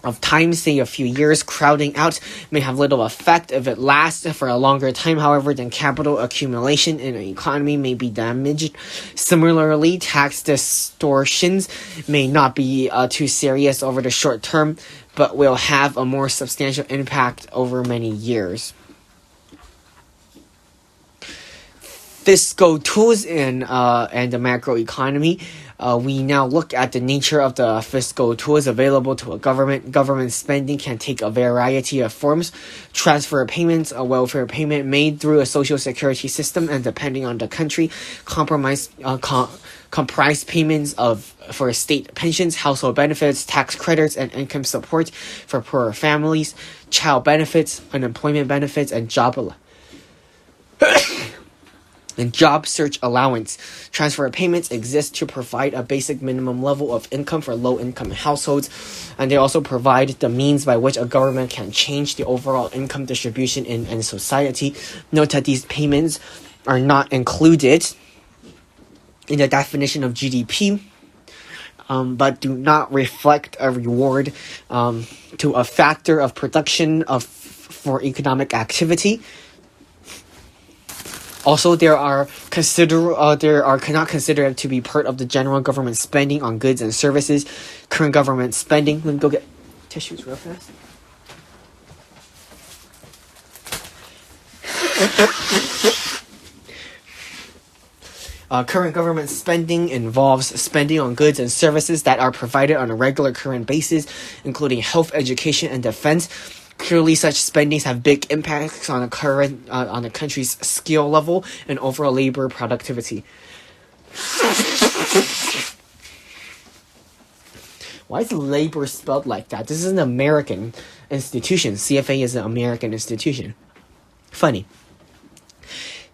of time, say a few years, crowding out may have little effect. If it lasts for a longer time, however, then capital accumulation in an economy may be damaged. Similarly, tax distortions may not be too serious over the short term, but will have a more substantial impact over many years. Fiscal tools and the macroeconomy. We now look at the nature of the fiscal tools available to a government. Government spending can take a variety of forms. Transfer payments, a welfare payment made through a social security system, and depending on the country, comprise payments for state pensions, household benefits, tax credits, and income support for poorer families, child benefits, unemployment benefits, and job search allowance. Transfer payments exist to provide a basic minimum level of income for low-income households, and they also provide the means by which a government can change the overall income distribution in society. Note that these payments are not included in the definition of GDP, but do not reflect a reward to a factor of production for economic activity. Also, they are cannot considered to be part of the general government spending on goods and services. Current government spending. Let me go get tissues real fast. Current government spending involves spending on goods and services that are provided on a regular current basis, including health, education, and defense. Particularly, such spendings have big impacts on the country's skill level and overall labor productivity. Why is labor spelled like that? This is an American institution. CFA is an American institution. Funny.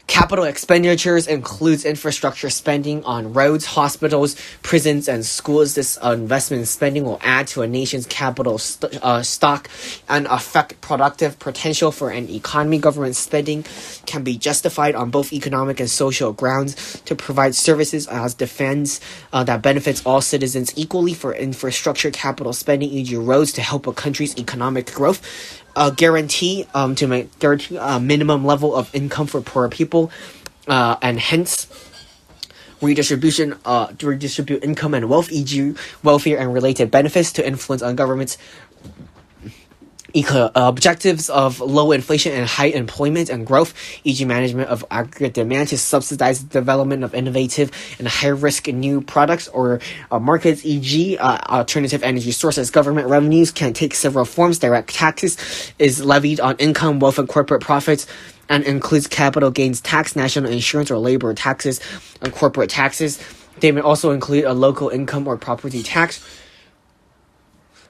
Capital expenditures includes infrastructure spending on roads, hospitals, prisons, and schools. This investment spending will add to a nation's capital stock and affect productive potential for an economy. Government spending can be justified on both economic and social grounds to provide services as defense that benefits all citizens equally. For infrastructure capital spending, e.g. roads, to help a country's economic growth. Guarantee a minimum level of income for poor people, and hence redistribute income and wealth, e.g. welfare and related benefits, to influence on government's objectives of low inflation and high employment and growth, e.g. management of aggregate demand, to subsidize the development of innovative and high-risk new products or markets, e.g. Alternative energy sources. Government revenues can take several forms. Direct taxes is levied on income, wealth, and corporate profits, and includes capital gains tax, national insurance or labor taxes, and corporate taxes. They may also include a local income or property tax.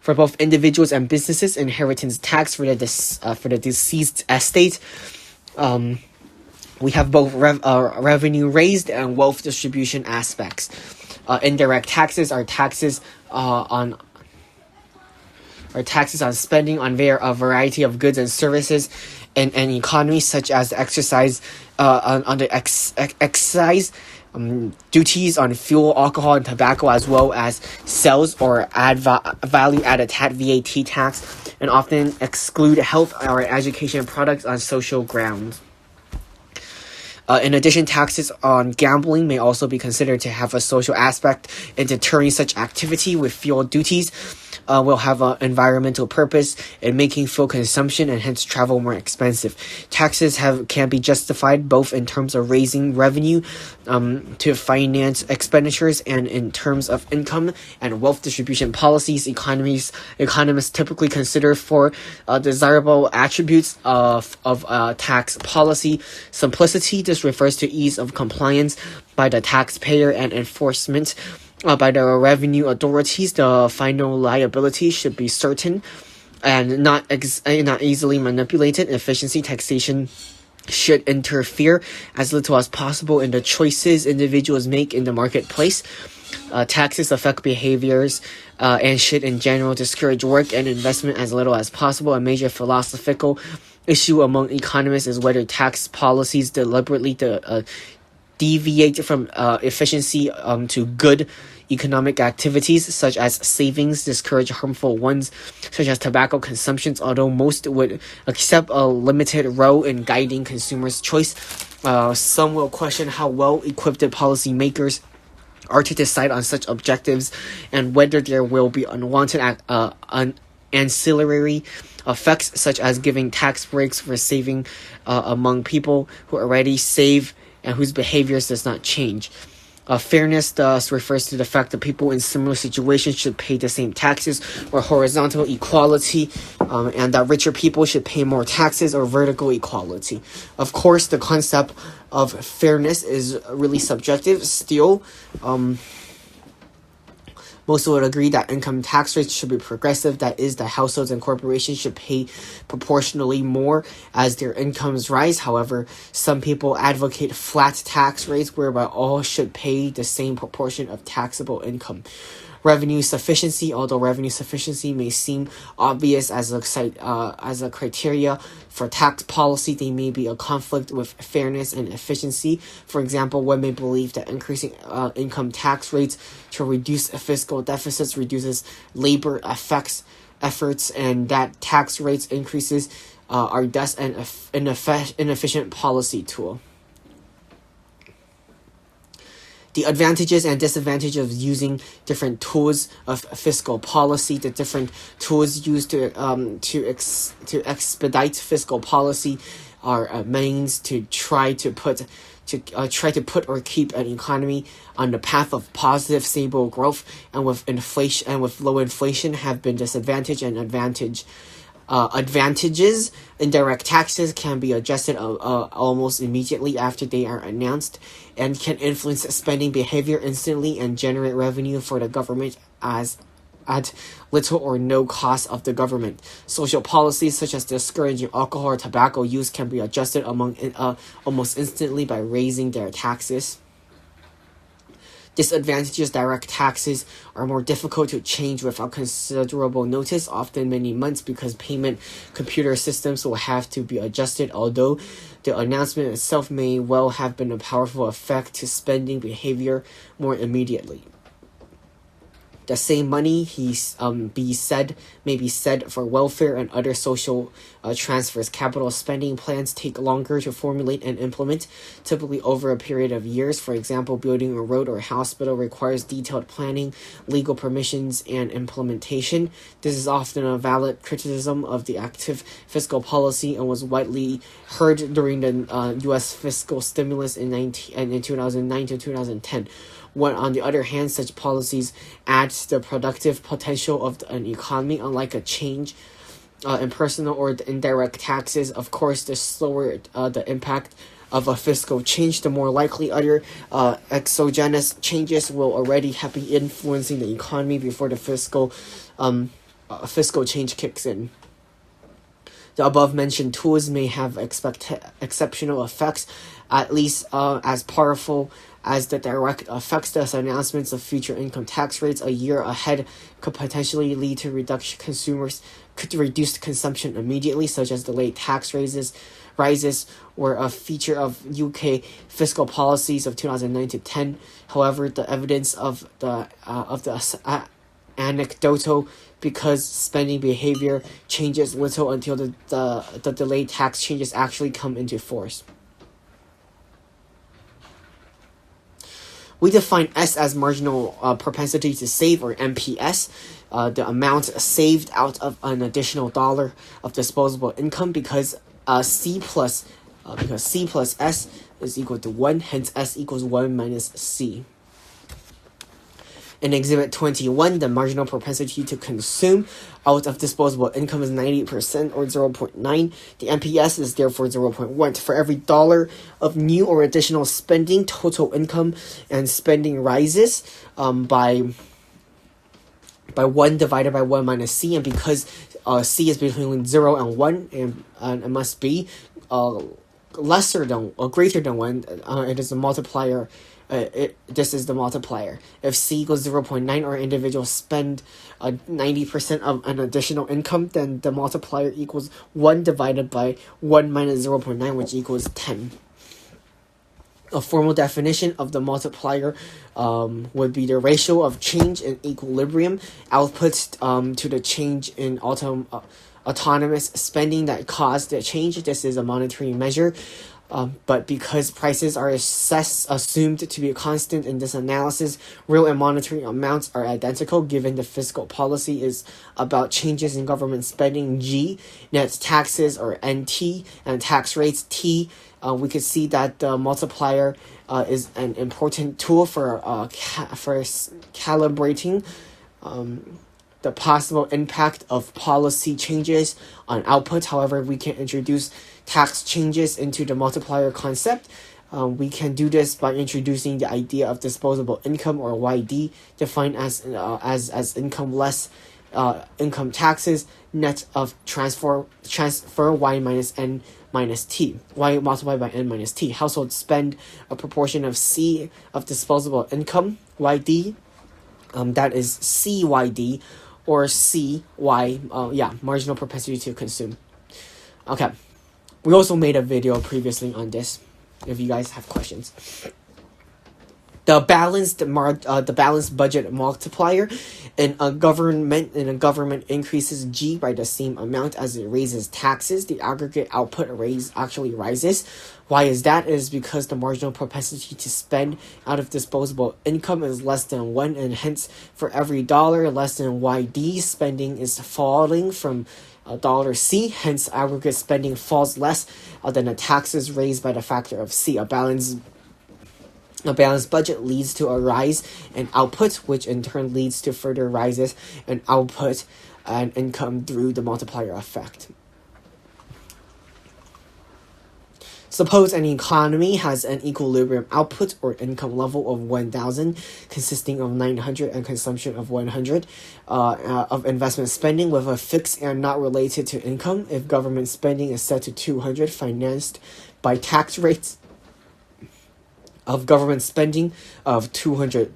For both individuals and businesses, inheritance tax for the deceased estate. We have both revenue raised and wealth distribution aspects. Indirect taxes are taxes on spending on a variety of goods and services in an economy, such as exercise under excise. Duties on fuel, alcohol, and tobacco, as well as sales or value-added VAT tax, and often exclude health or education products on social grounds. In addition, taxes on gambling may also be considered to have a social aspect in deterring such activity, with fuel duties will have an environmental purpose in making fuel consumption and hence travel more expensive. Taxes can be justified both in terms of raising revenue to finance expenditures and in terms of income and wealth distribution policies. Economists typically consider four desirable attributes of tax policy. Simplicity. This refers to ease of compliance by the taxpayer and enforcement by the revenue authorities. The final liability should be certain and not easily manipulated. Efficiency. Taxation should interfere as little as possible in the choices individuals make in the marketplace. Taxes affect behaviors and should in general discourage work and investment as little as possible. A major philosophical issue among economists is whether tax policies deliberately deviate from efficiency to good economic activities such as savings, discourage harmful ones such as tobacco consumptions, although most would accept a limited role in guiding consumers' choice. Some will question how well equipped policymakers are to decide on such objectives and whether there will be unwanted ancillary effects such as giving tax breaks for saving among people who already save and whose behaviors does not change. Fairness thus refers to the fact that people in similar situations should pay the same taxes, or horizontal equality, and that richer people should pay more taxes, or vertical equality. Of course, the concept of fairness is really subjective still. Most would agree that income tax rates should be progressive, that is, the households and corporations should pay proportionally more as their incomes rise. However, some people advocate flat tax rates whereby all should pay the same proportion of taxable income. Revenue sufficiency. Although revenue sufficiency may seem obvious as a criteria for tax policy, they may be a conflict with fairness and efficiency. For example, one may believe that increasing income tax rates to reduce fiscal deficits reduces labor efforts, and that tax rates increases are thus an inefficient policy tool. The advantages and disadvantages of using different tools of fiscal policy. The different tools used to expedite fiscal policy are means to try to put or keep an economy on the path of positive, stable growth, and with low inflation have been disadvantage and advantage. Advantages: indirect taxes can be adjusted almost immediately after they are announced and can influence spending behavior instantly and generate revenue for the government at little or no cost of the government. Social policies such as discouraging alcohol or tobacco use can be adjusted almost instantly by raising their taxes. Disadvantages: direct taxes are more difficult to change without considerable notice, often many months, because payment computer systems will have to be adjusted, although the announcement itself may well have been a powerful effect to spending behavior more immediately. The same money may be said for welfare and other social transfers. Capital spending plans take longer to formulate and implement, typically over a period of years. For example, building a road or hospital requires detailed planning, legal permissions, and implementation. This is often a valid criticism of the active fiscal policy and was widely heard during the U.S. fiscal stimulus in 2009 to 2010. When, on the other hand, such policies add to the productive potential of an economy, unlike a change in personal or indirect taxes. Of course, the slower the impact of a fiscal change, the more likely other exogenous changes will already have been influencing the economy before the fiscal change kicks in. The above-mentioned tools may have exceptional effects, at least as powerful as the direct effects. Thus, announcements of future income tax rates a year ahead could potentially lead to reduced consumption immediately, such as delayed tax rises were a feature of UK fiscal policies of 2009 to 10. However, the evidence of the anecdotal, because spending behavior changes little until the delayed tax changes actually come into force. We define S as marginal propensity to save, or MPS, the amount saved out of an additional dollar of disposable income, because C plus S is equal to 1, hence S equals 1 minus C. In Exhibit 21, the marginal propensity to consume out of disposable income is 90%, or 0.9. The MPS is therefore 0.1. For every dollar of new or additional spending, total income and spending rises by 1 divided by 1 minus C. And because C is between 0 and 1, and it must be lesser than or greater than 1, it is a multiplier. This is the multiplier. If C equals 0.9, or individuals spend 90% of an additional income, then the multiplier equals 1 divided by 1 minus 0.9, which equals 10. A formal definition of the multiplier would be the ratio of change in equilibrium output to the change in autonomous spending that caused the change. This is a monetary measure. But because prices are assumed to be constant in this analysis, real and monetary amounts are identical given the fiscal policy is about changes in government spending, G, net taxes, or NT, and tax rates, T. We could see that the multiplier is an important tool for calibrating the possible impact of policy changes on output. However, we can introduce tax changes into the multiplier concept. We can do this by introducing the idea of disposable income, or YD, defined as income less income taxes, net of transfer Y minus N minus T, Y multiplied by N minus T. Households spend a proportion of C of disposable income, YD, that is CYD, or CY, marginal propensity to consume. Okay. We also made a video previously on this, if you guys have questions. The balanced budget multiplier in a government increases G by the same amount as it raises taxes. The aggregate output actually rises. Why is that? It is because the marginal propensity to spend out of disposable income is less than 1, and hence for every dollar less than YD, spending is falling from $C, hence aggregate spending falls less than the taxes raised by the factor of C. A balanced budget leads to a rise in output, which in turn leads to further rises in output and income through the multiplier effect. Suppose an economy has an equilibrium output or income level of 1,000, consisting of 900 and consumption of 100 of investment spending with a fixed and not related to income. If government spending is set to 200, financed by tax rates of government spending of $200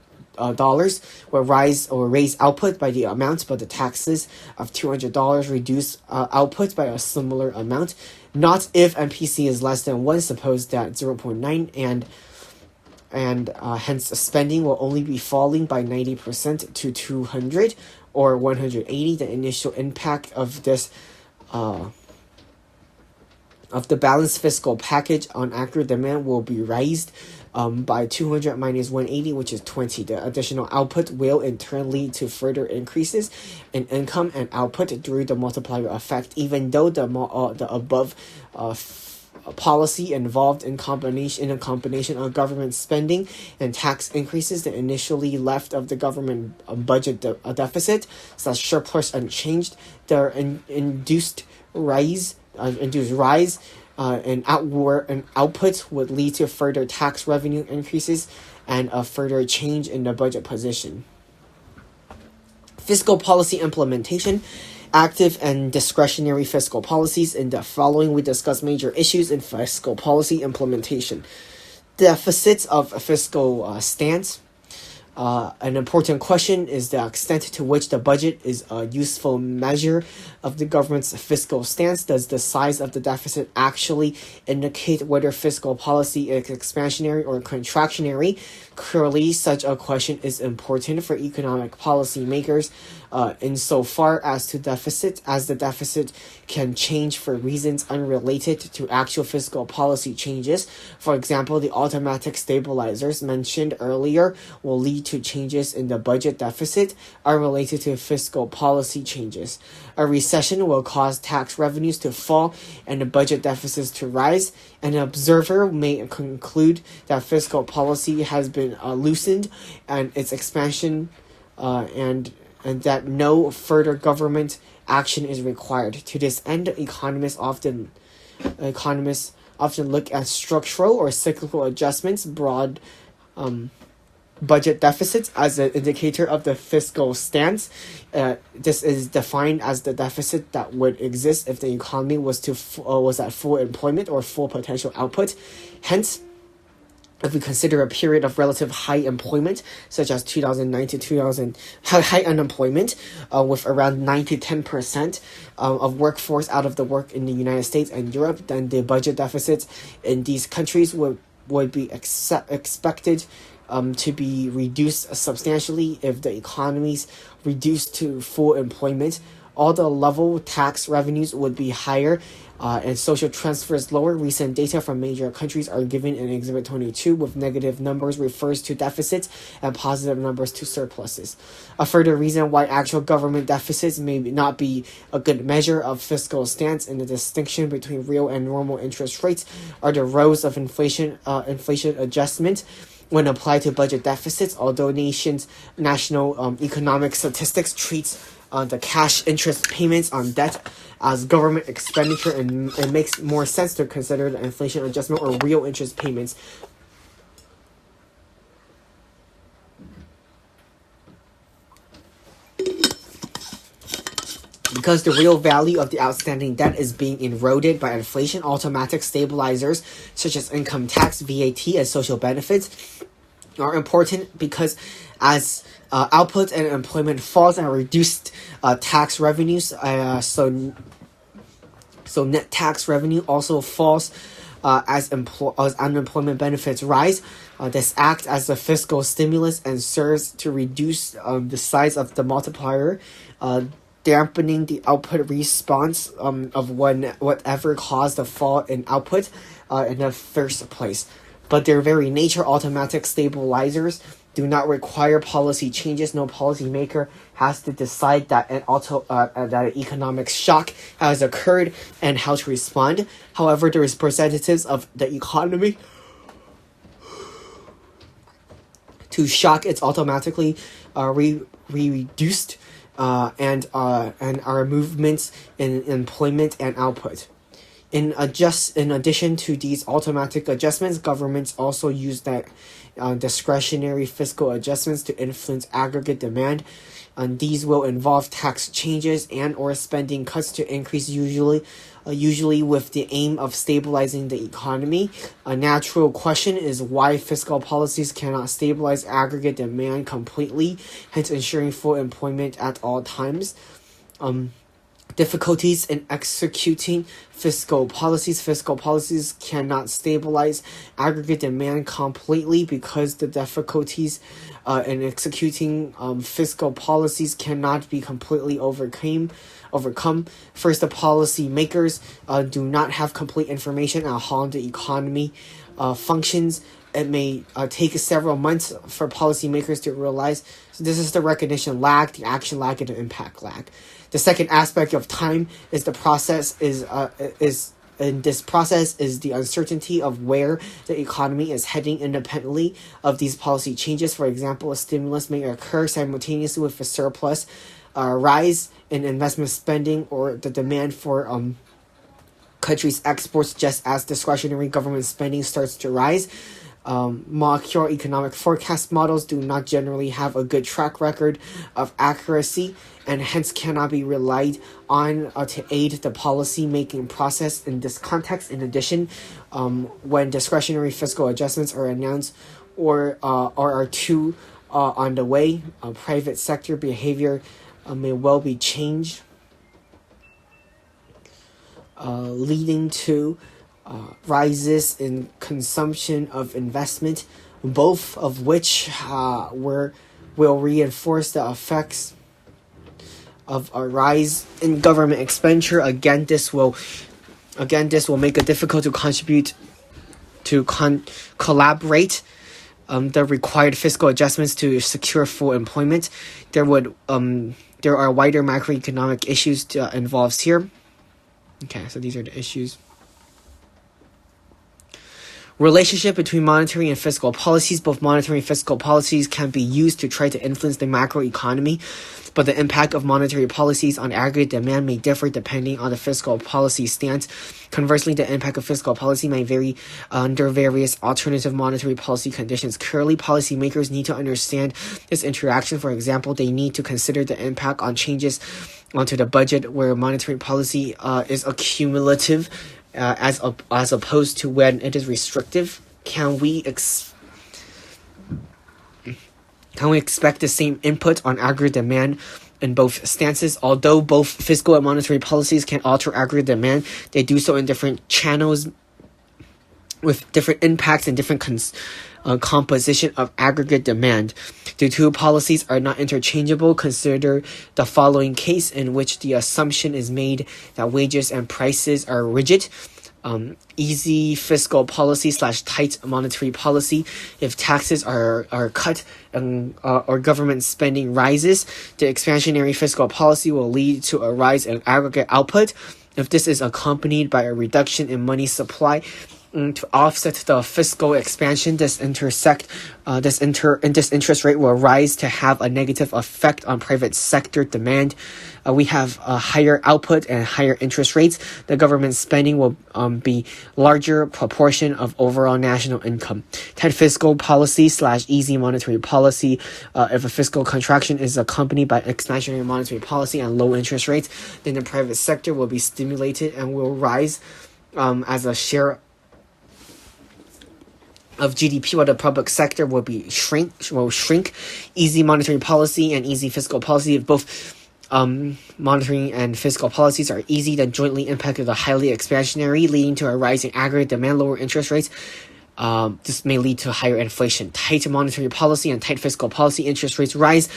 will rise or raise output by the amount, but the taxes of $200 reduce output by a similar amount. Not if MPC is less than 1, suppose that 0.9 and hence spending will only be falling by 90% to 200 or 180. The initial impact of this of the balanced fiscal package on accurate demand will be raised by 200 minus 180, which is 20. The additional output will in turn lead to further increases in income and output through the multiplier effect, even though the above policy involved in a combination of government spending and tax increases. The initially left of the government budget deficit / surplus unchanged. The induced rise and output would lead to further tax revenue increases and a further change in the budget position. Fiscal policy implementation. Active and discretionary fiscal policies. In the following, we discuss major issues in fiscal policy implementation. Deficits of a fiscal stance. An important question is the extent to which the budget is a useful measure of the government's fiscal stance. Does the size of the deficit actually indicate whether fiscal policy is expansionary or contractionary? Clearly, such a question is important for economic policy makers insofar as the deficit can change for reasons unrelated to actual fiscal policy changes. For example, the automatic stabilizers mentioned earlier will lead to changes in the budget deficit unrelated to fiscal policy changes. A recession will cause tax revenues to fall and the budget deficits to rise. An observer may conclude that fiscal policy has been loosened and its expansion and that no further government action is required. To this end, economists often look at structural or cyclical adjustments, broad budget deficits as an indicator of the fiscal stance. This is defined as the deficit that would exist if the economy was at full employment or full potential output. Hence, if we consider a period of relative high employment, such as 2009 to 2000, high unemployment, with around 9 to 10% of workforce out of the work in the United States and Europe, then the budget deficits in these countries would be expected to be reduced substantially if the economies reduced to full employment. All the level tax revenues would be higher and social transfers lower. Recent data from major countries are given in Exhibit 22, with negative numbers refers to deficits and positive numbers to surpluses. A further reason why actual government deficits may not be a good measure of fiscal stance in the distinction between real and normal interest rates are the rows of inflation adjustment when applied to budget deficits. Although national economic statistics treats the cash interest payments on debt as government expenditure, and it makes more sense to consider the inflation adjustment or real interest payments. Because the real value of the outstanding debt is being eroded by inflation, automatic stabilizers such as income tax, VAT, and social benefits are important, because as output and employment falls and reduced tax revenues, so net tax revenue also falls as unemployment benefits rise. This acts as a fiscal stimulus and serves to reduce the size of the multiplier, dampening the output response of whatever caused the fall in output in the first place. But their very nature, automatic stabilizers do not require policy changes. No policymaker has to decide that an economic shock has occurred and how to respond. However, the representatives of the economy to shock it's automatically reduced and our movements in employment and output. In addition to these automatic adjustments, governments also use that discretionary fiscal adjustments to influence aggregate demand. And these will involve tax changes and or spending cuts to increase, usually with the aim of stabilizing the economy. A natural question is why fiscal policies cannot stabilize aggregate demand completely, hence ensuring full employment at all times. Difficulties in executing fiscal policies. Fiscal policies cannot stabilize aggregate demand completely because the difficulties in executing fiscal policies cannot be completely overcome. First, the policy makers do not have complete information on how the economy functions. It may take several months for policymakers to realize. So this is the recognition lag, the action lag, and the impact lag. The second aspect of time is the process is the uncertainty of where the economy is heading independently of these policy changes. For example, a stimulus may occur simultaneously with a surplus, rise in investment spending, or the demand for countries' exports just as discretionary government spending starts to rise. Macroeconomic forecast models do not generally have a good track record of accuracy and hence cannot be relied on to aid the policy-making process in this context. In addition, when discretionary fiscal adjustments are announced or are too on the way, private sector behavior may well be changed, leading to rises in consumption of investment, both of which will reinforce the effects of a rise in government expenditure. Again, this will make it difficult to contribute to collaborate the required fiscal adjustments to secure full employment. There are wider macroeconomic issues involved here. Okay, so these are the issues. Relationship between monetary and fiscal policies. Both monetary and fiscal policies can be used to try to influence the macroeconomy, but the impact of monetary policies on aggregate demand may differ depending on the fiscal policy stance. Conversely, the impact of fiscal policy may vary under various alternative monetary policy conditions. Currently, policymakers need to understand this interaction. For example, they need to consider the impact on changes onto the budget where monetary policy is accumulative, as opposed to when it is restrictive. Can we expect the same input on aggregate demand in both stances? Although both fiscal and monetary policies can alter aggregate demand, they do so in different channels with different impacts and different composition of aggregate demand. The two policies are not interchangeable. Consider the following case in which the assumption is made that wages and prices are rigid. Easy fiscal policy / tight monetary policy. If taxes are cut and or government spending rises, the expansionary fiscal policy will lead to a rise in aggregate output. If this is accompanied by a reduction in money supply, to offset the fiscal expansion, this interest rate will rise to have a negative effect on private sector demand. We have a higher output and higher interest rates. The government spending will be larger proportion of overall national income. Tight fiscal policy / easy monetary policy. If a fiscal contraction is accompanied by expansionary monetary policy and low interest rates, then the private sector will be stimulated and will rise as a share of GDP, while the public sector will shrink. Easy monetary policy and easy fiscal policy. If both monetary and fiscal policies are easy, then jointly impacted the highly expansionary, leading to a rise in aggregate demand, lower interest rates. This may lead to higher inflation. Tight monetary policy and tight fiscal policy, interest rates rise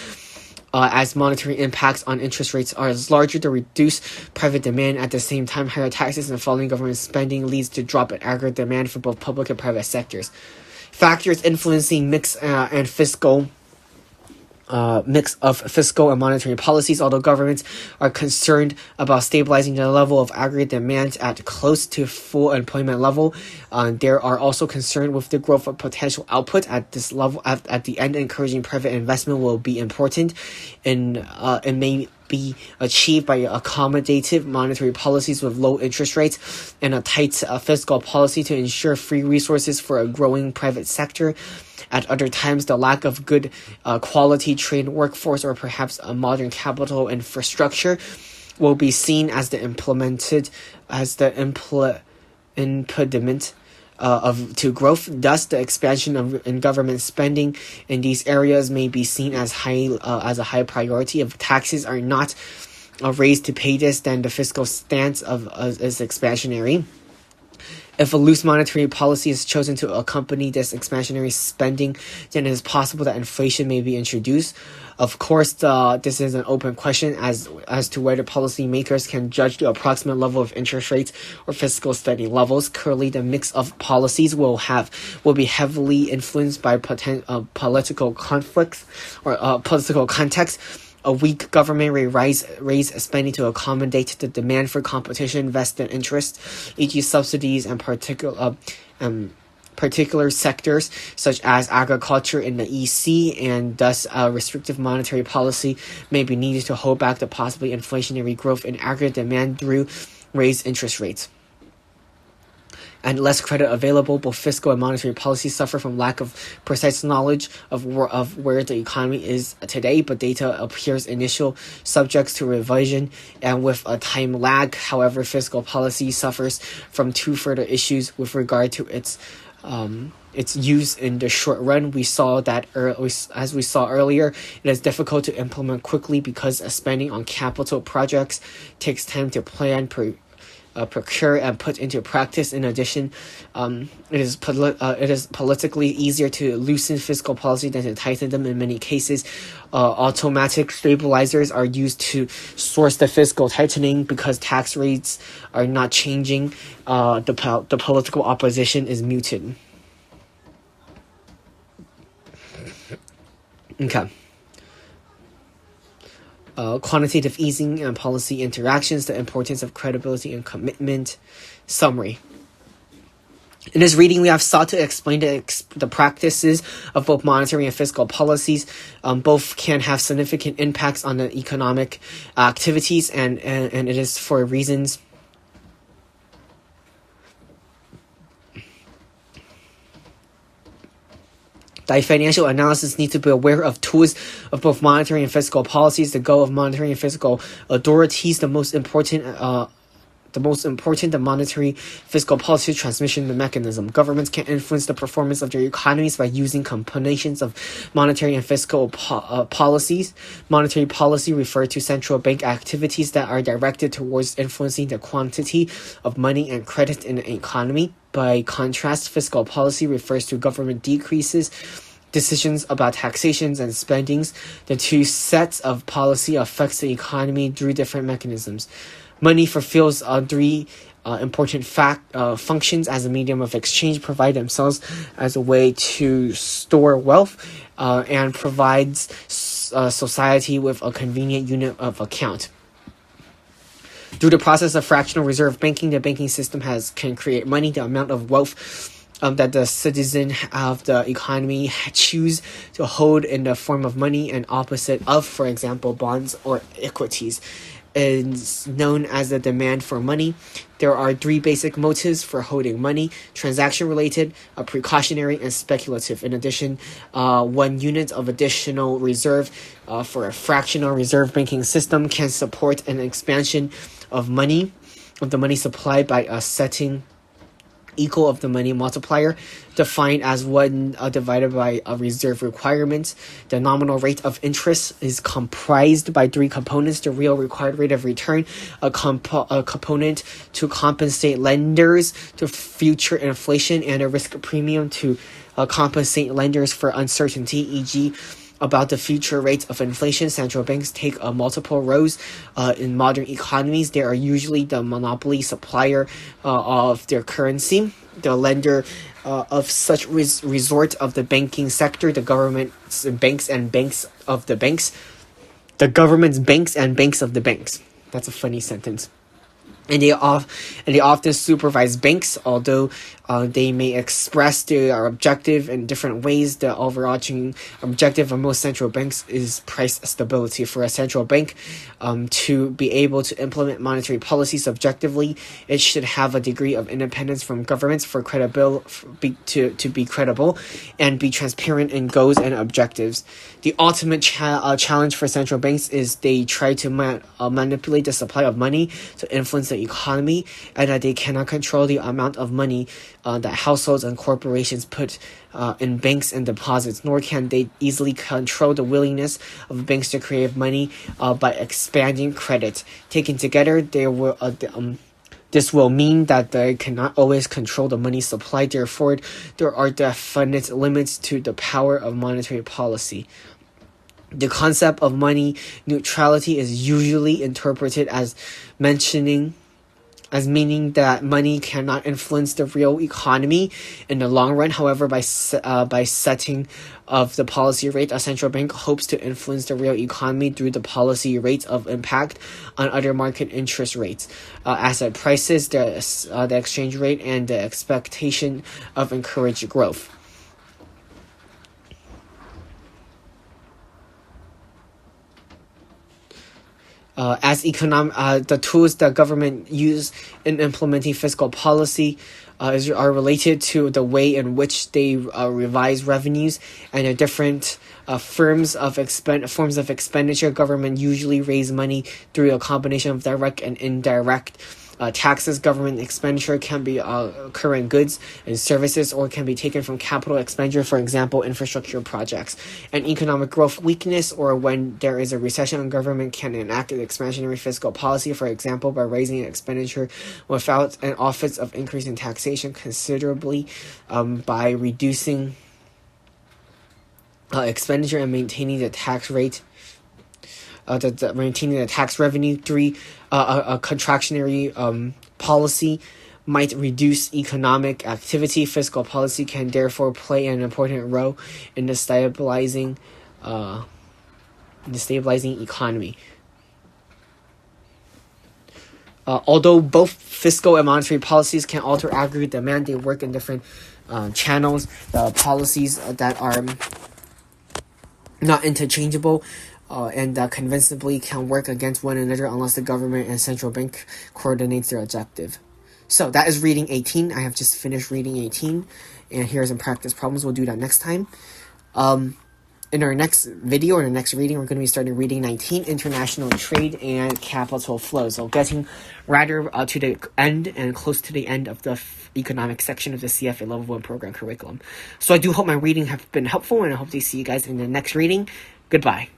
as monetary impacts on interest rates are larger to reduce private demand. At the same time, higher taxes and falling government spending leads to drop in aggregate demand for both public and private sectors. Factors influencing mix and fiscal mix of fiscal and monetary policies. Although governments are concerned about stabilizing the level of aggregate demand at close to full employment level, there are also concerned with the growth of potential output at this level. At the end, encouraging private investment will be important, and it may be achieved by accommodative monetary policies with low interest rates and a tight fiscal policy to ensure free resources for a growing private sector. At other times, the lack of good quality trained workforce or perhaps a modern capital infrastructure will be seen as the impediment to growth. Thus, the expansion in government spending in these areas may be seen as a high priority. If taxes are not raised to pay this, then the fiscal stance is expansionary. If a loose monetary policy is chosen to accompany this expansionary spending, then it is possible that inflation may be introduced. Of course, this is an open question as to whether policymakers can judge the approximate level of interest rates or fiscal spending levels. Currently, the mix of policies will be heavily influenced by political conflicts or political context. A weak government may raise spending to accommodate the demand for competition, vested interest, e.g. subsidies and particular sectors such as agriculture in the EC, and thus a restrictive monetary policy may be needed to hold back the possibly inflationary growth in aggregate demand through raised interest rates. And less credit available, both fiscal and monetary policies suffer from lack of precise knowledge of where the economy is today, but data appears initial, subjects to revision, and with a time lag. However, fiscal policy suffers from two further issues with regard to its use in the short run. We saw that as we saw earlier, it is difficult to implement quickly because spending on capital projects takes time to plan, procure and put into practice. In addition, it is politically easier to loosen fiscal policy than to tighten them. In many cases, automatic stabilizers are used to source the fiscal tightening because tax rates are not changing. The political opposition is muted. Okay. Quantitative easing and policy interactions, the importance of credibility and commitment. Summary. In this reading, we have sought to explain the practices of both monetary and fiscal policies. Both can have significant impacts on the economic activities, and it is for reasons that financial analysis needs to be aware of tools of both monetary and fiscal policies. The goal of monetary and fiscal authorities, the monetary fiscal policy transmission mechanism. Governments can influence the performance of their economies by using combinations of monetary and fiscal policies. Monetary policy refers to central bank activities that are directed towards influencing the quantity of money and credit in the economy. By contrast, fiscal policy refers to government decisions about taxations and spendings. The two sets of policy affects the economy through different mechanisms. Money fulfills three important functions as a medium of exchange, provide themselves as a way to store wealth, and provides society with a convenient unit of account. Through the process of fractional reserve banking, the banking system can create money, the amount of wealth that the citizen of the economy choose to hold in the form of money, and opposite of, for example, bonds or equities, is known as the demand for money. There are three basic motives for holding money: transaction-related, precautionary, and speculative. In addition, 1 unit of additional reserve for a fractional reserve banking system can support an expansion of the money supply by a setting equal of the money multiplier, defined as 1 divided by a reserve requirement. The nominal rate of interest is comprised by 3 components: the real required rate of return, a component to compensate lenders to future inflation, and a risk premium to compensate lenders for uncertainty, e.g., about the future rates of inflation, central banks take multiple roles in modern economies. They are usually the monopoly supplier of their currency, the lender of such resort of the banking sector, the government's banks and banks of the banks, the government's banks and banks of the banks. That's a funny sentence. And they often supervise banks, although they may express their objective in different ways. The overarching objective of most central banks is price stability. For a central bank to be able to implement monetary policies objectively, it should have a degree of independence from governments to be credible and be transparent in goals and objectives. The ultimate challenge for central banks is they try to manipulate the supply of money to influence the economy, and that they cannot control the amount of money that households and corporations put in banks and deposits, nor can they easily control the willingness of banks to create money by expanding credit. Taken together, this will mean that they cannot always control the money supply. Therefore, there are definite limits to the power of monetary policy. The concept of money neutrality is usually interpreted as meaning that money cannot influence the real economy in the long run. However, by setting of the policy rate, a central bank hopes to influence the real economy through the policy rates of impact on other market interest rates, asset prices, the exchange rate, and the expectation of encouraged growth. The tools that government use in implementing fiscal policy are related to the way in which they revise revenues and the different forms of expenditure. Government usually raise money through a combination of direct and indirect taxes. Government expenditure can be current goods and services, or can be taken from capital expenditure, for example, infrastructure projects. And economic growth weakness, or when there is a recession, government can enact an expansionary fiscal policy, for example, by raising expenditure without an office of increasing taxation considerably, by reducing expenditure and maintaining the tax rate. Maintaining the tax revenue. 3, a contractionary policy might reduce economic activity. Fiscal policy can therefore play an important role in the stabilizing economy. Although both fiscal and monetary policies can alter aggregate demand, they work in different channels. The policies that are not interchangeable and convincingly can work against one another unless the government and central bank coordinates their objective. So that is reading 18. I have just finished reading 18, and here are some practice problems. We'll do that next time. In our next video, or the next reading, we're going to be starting reading 19, international trade and capital flow. So getting rather to the end and close to the end of the economic section of the CFA Level 1 program curriculum. So I do hope my reading have been helpful, and I hope to see you guys in the next reading. Goodbye.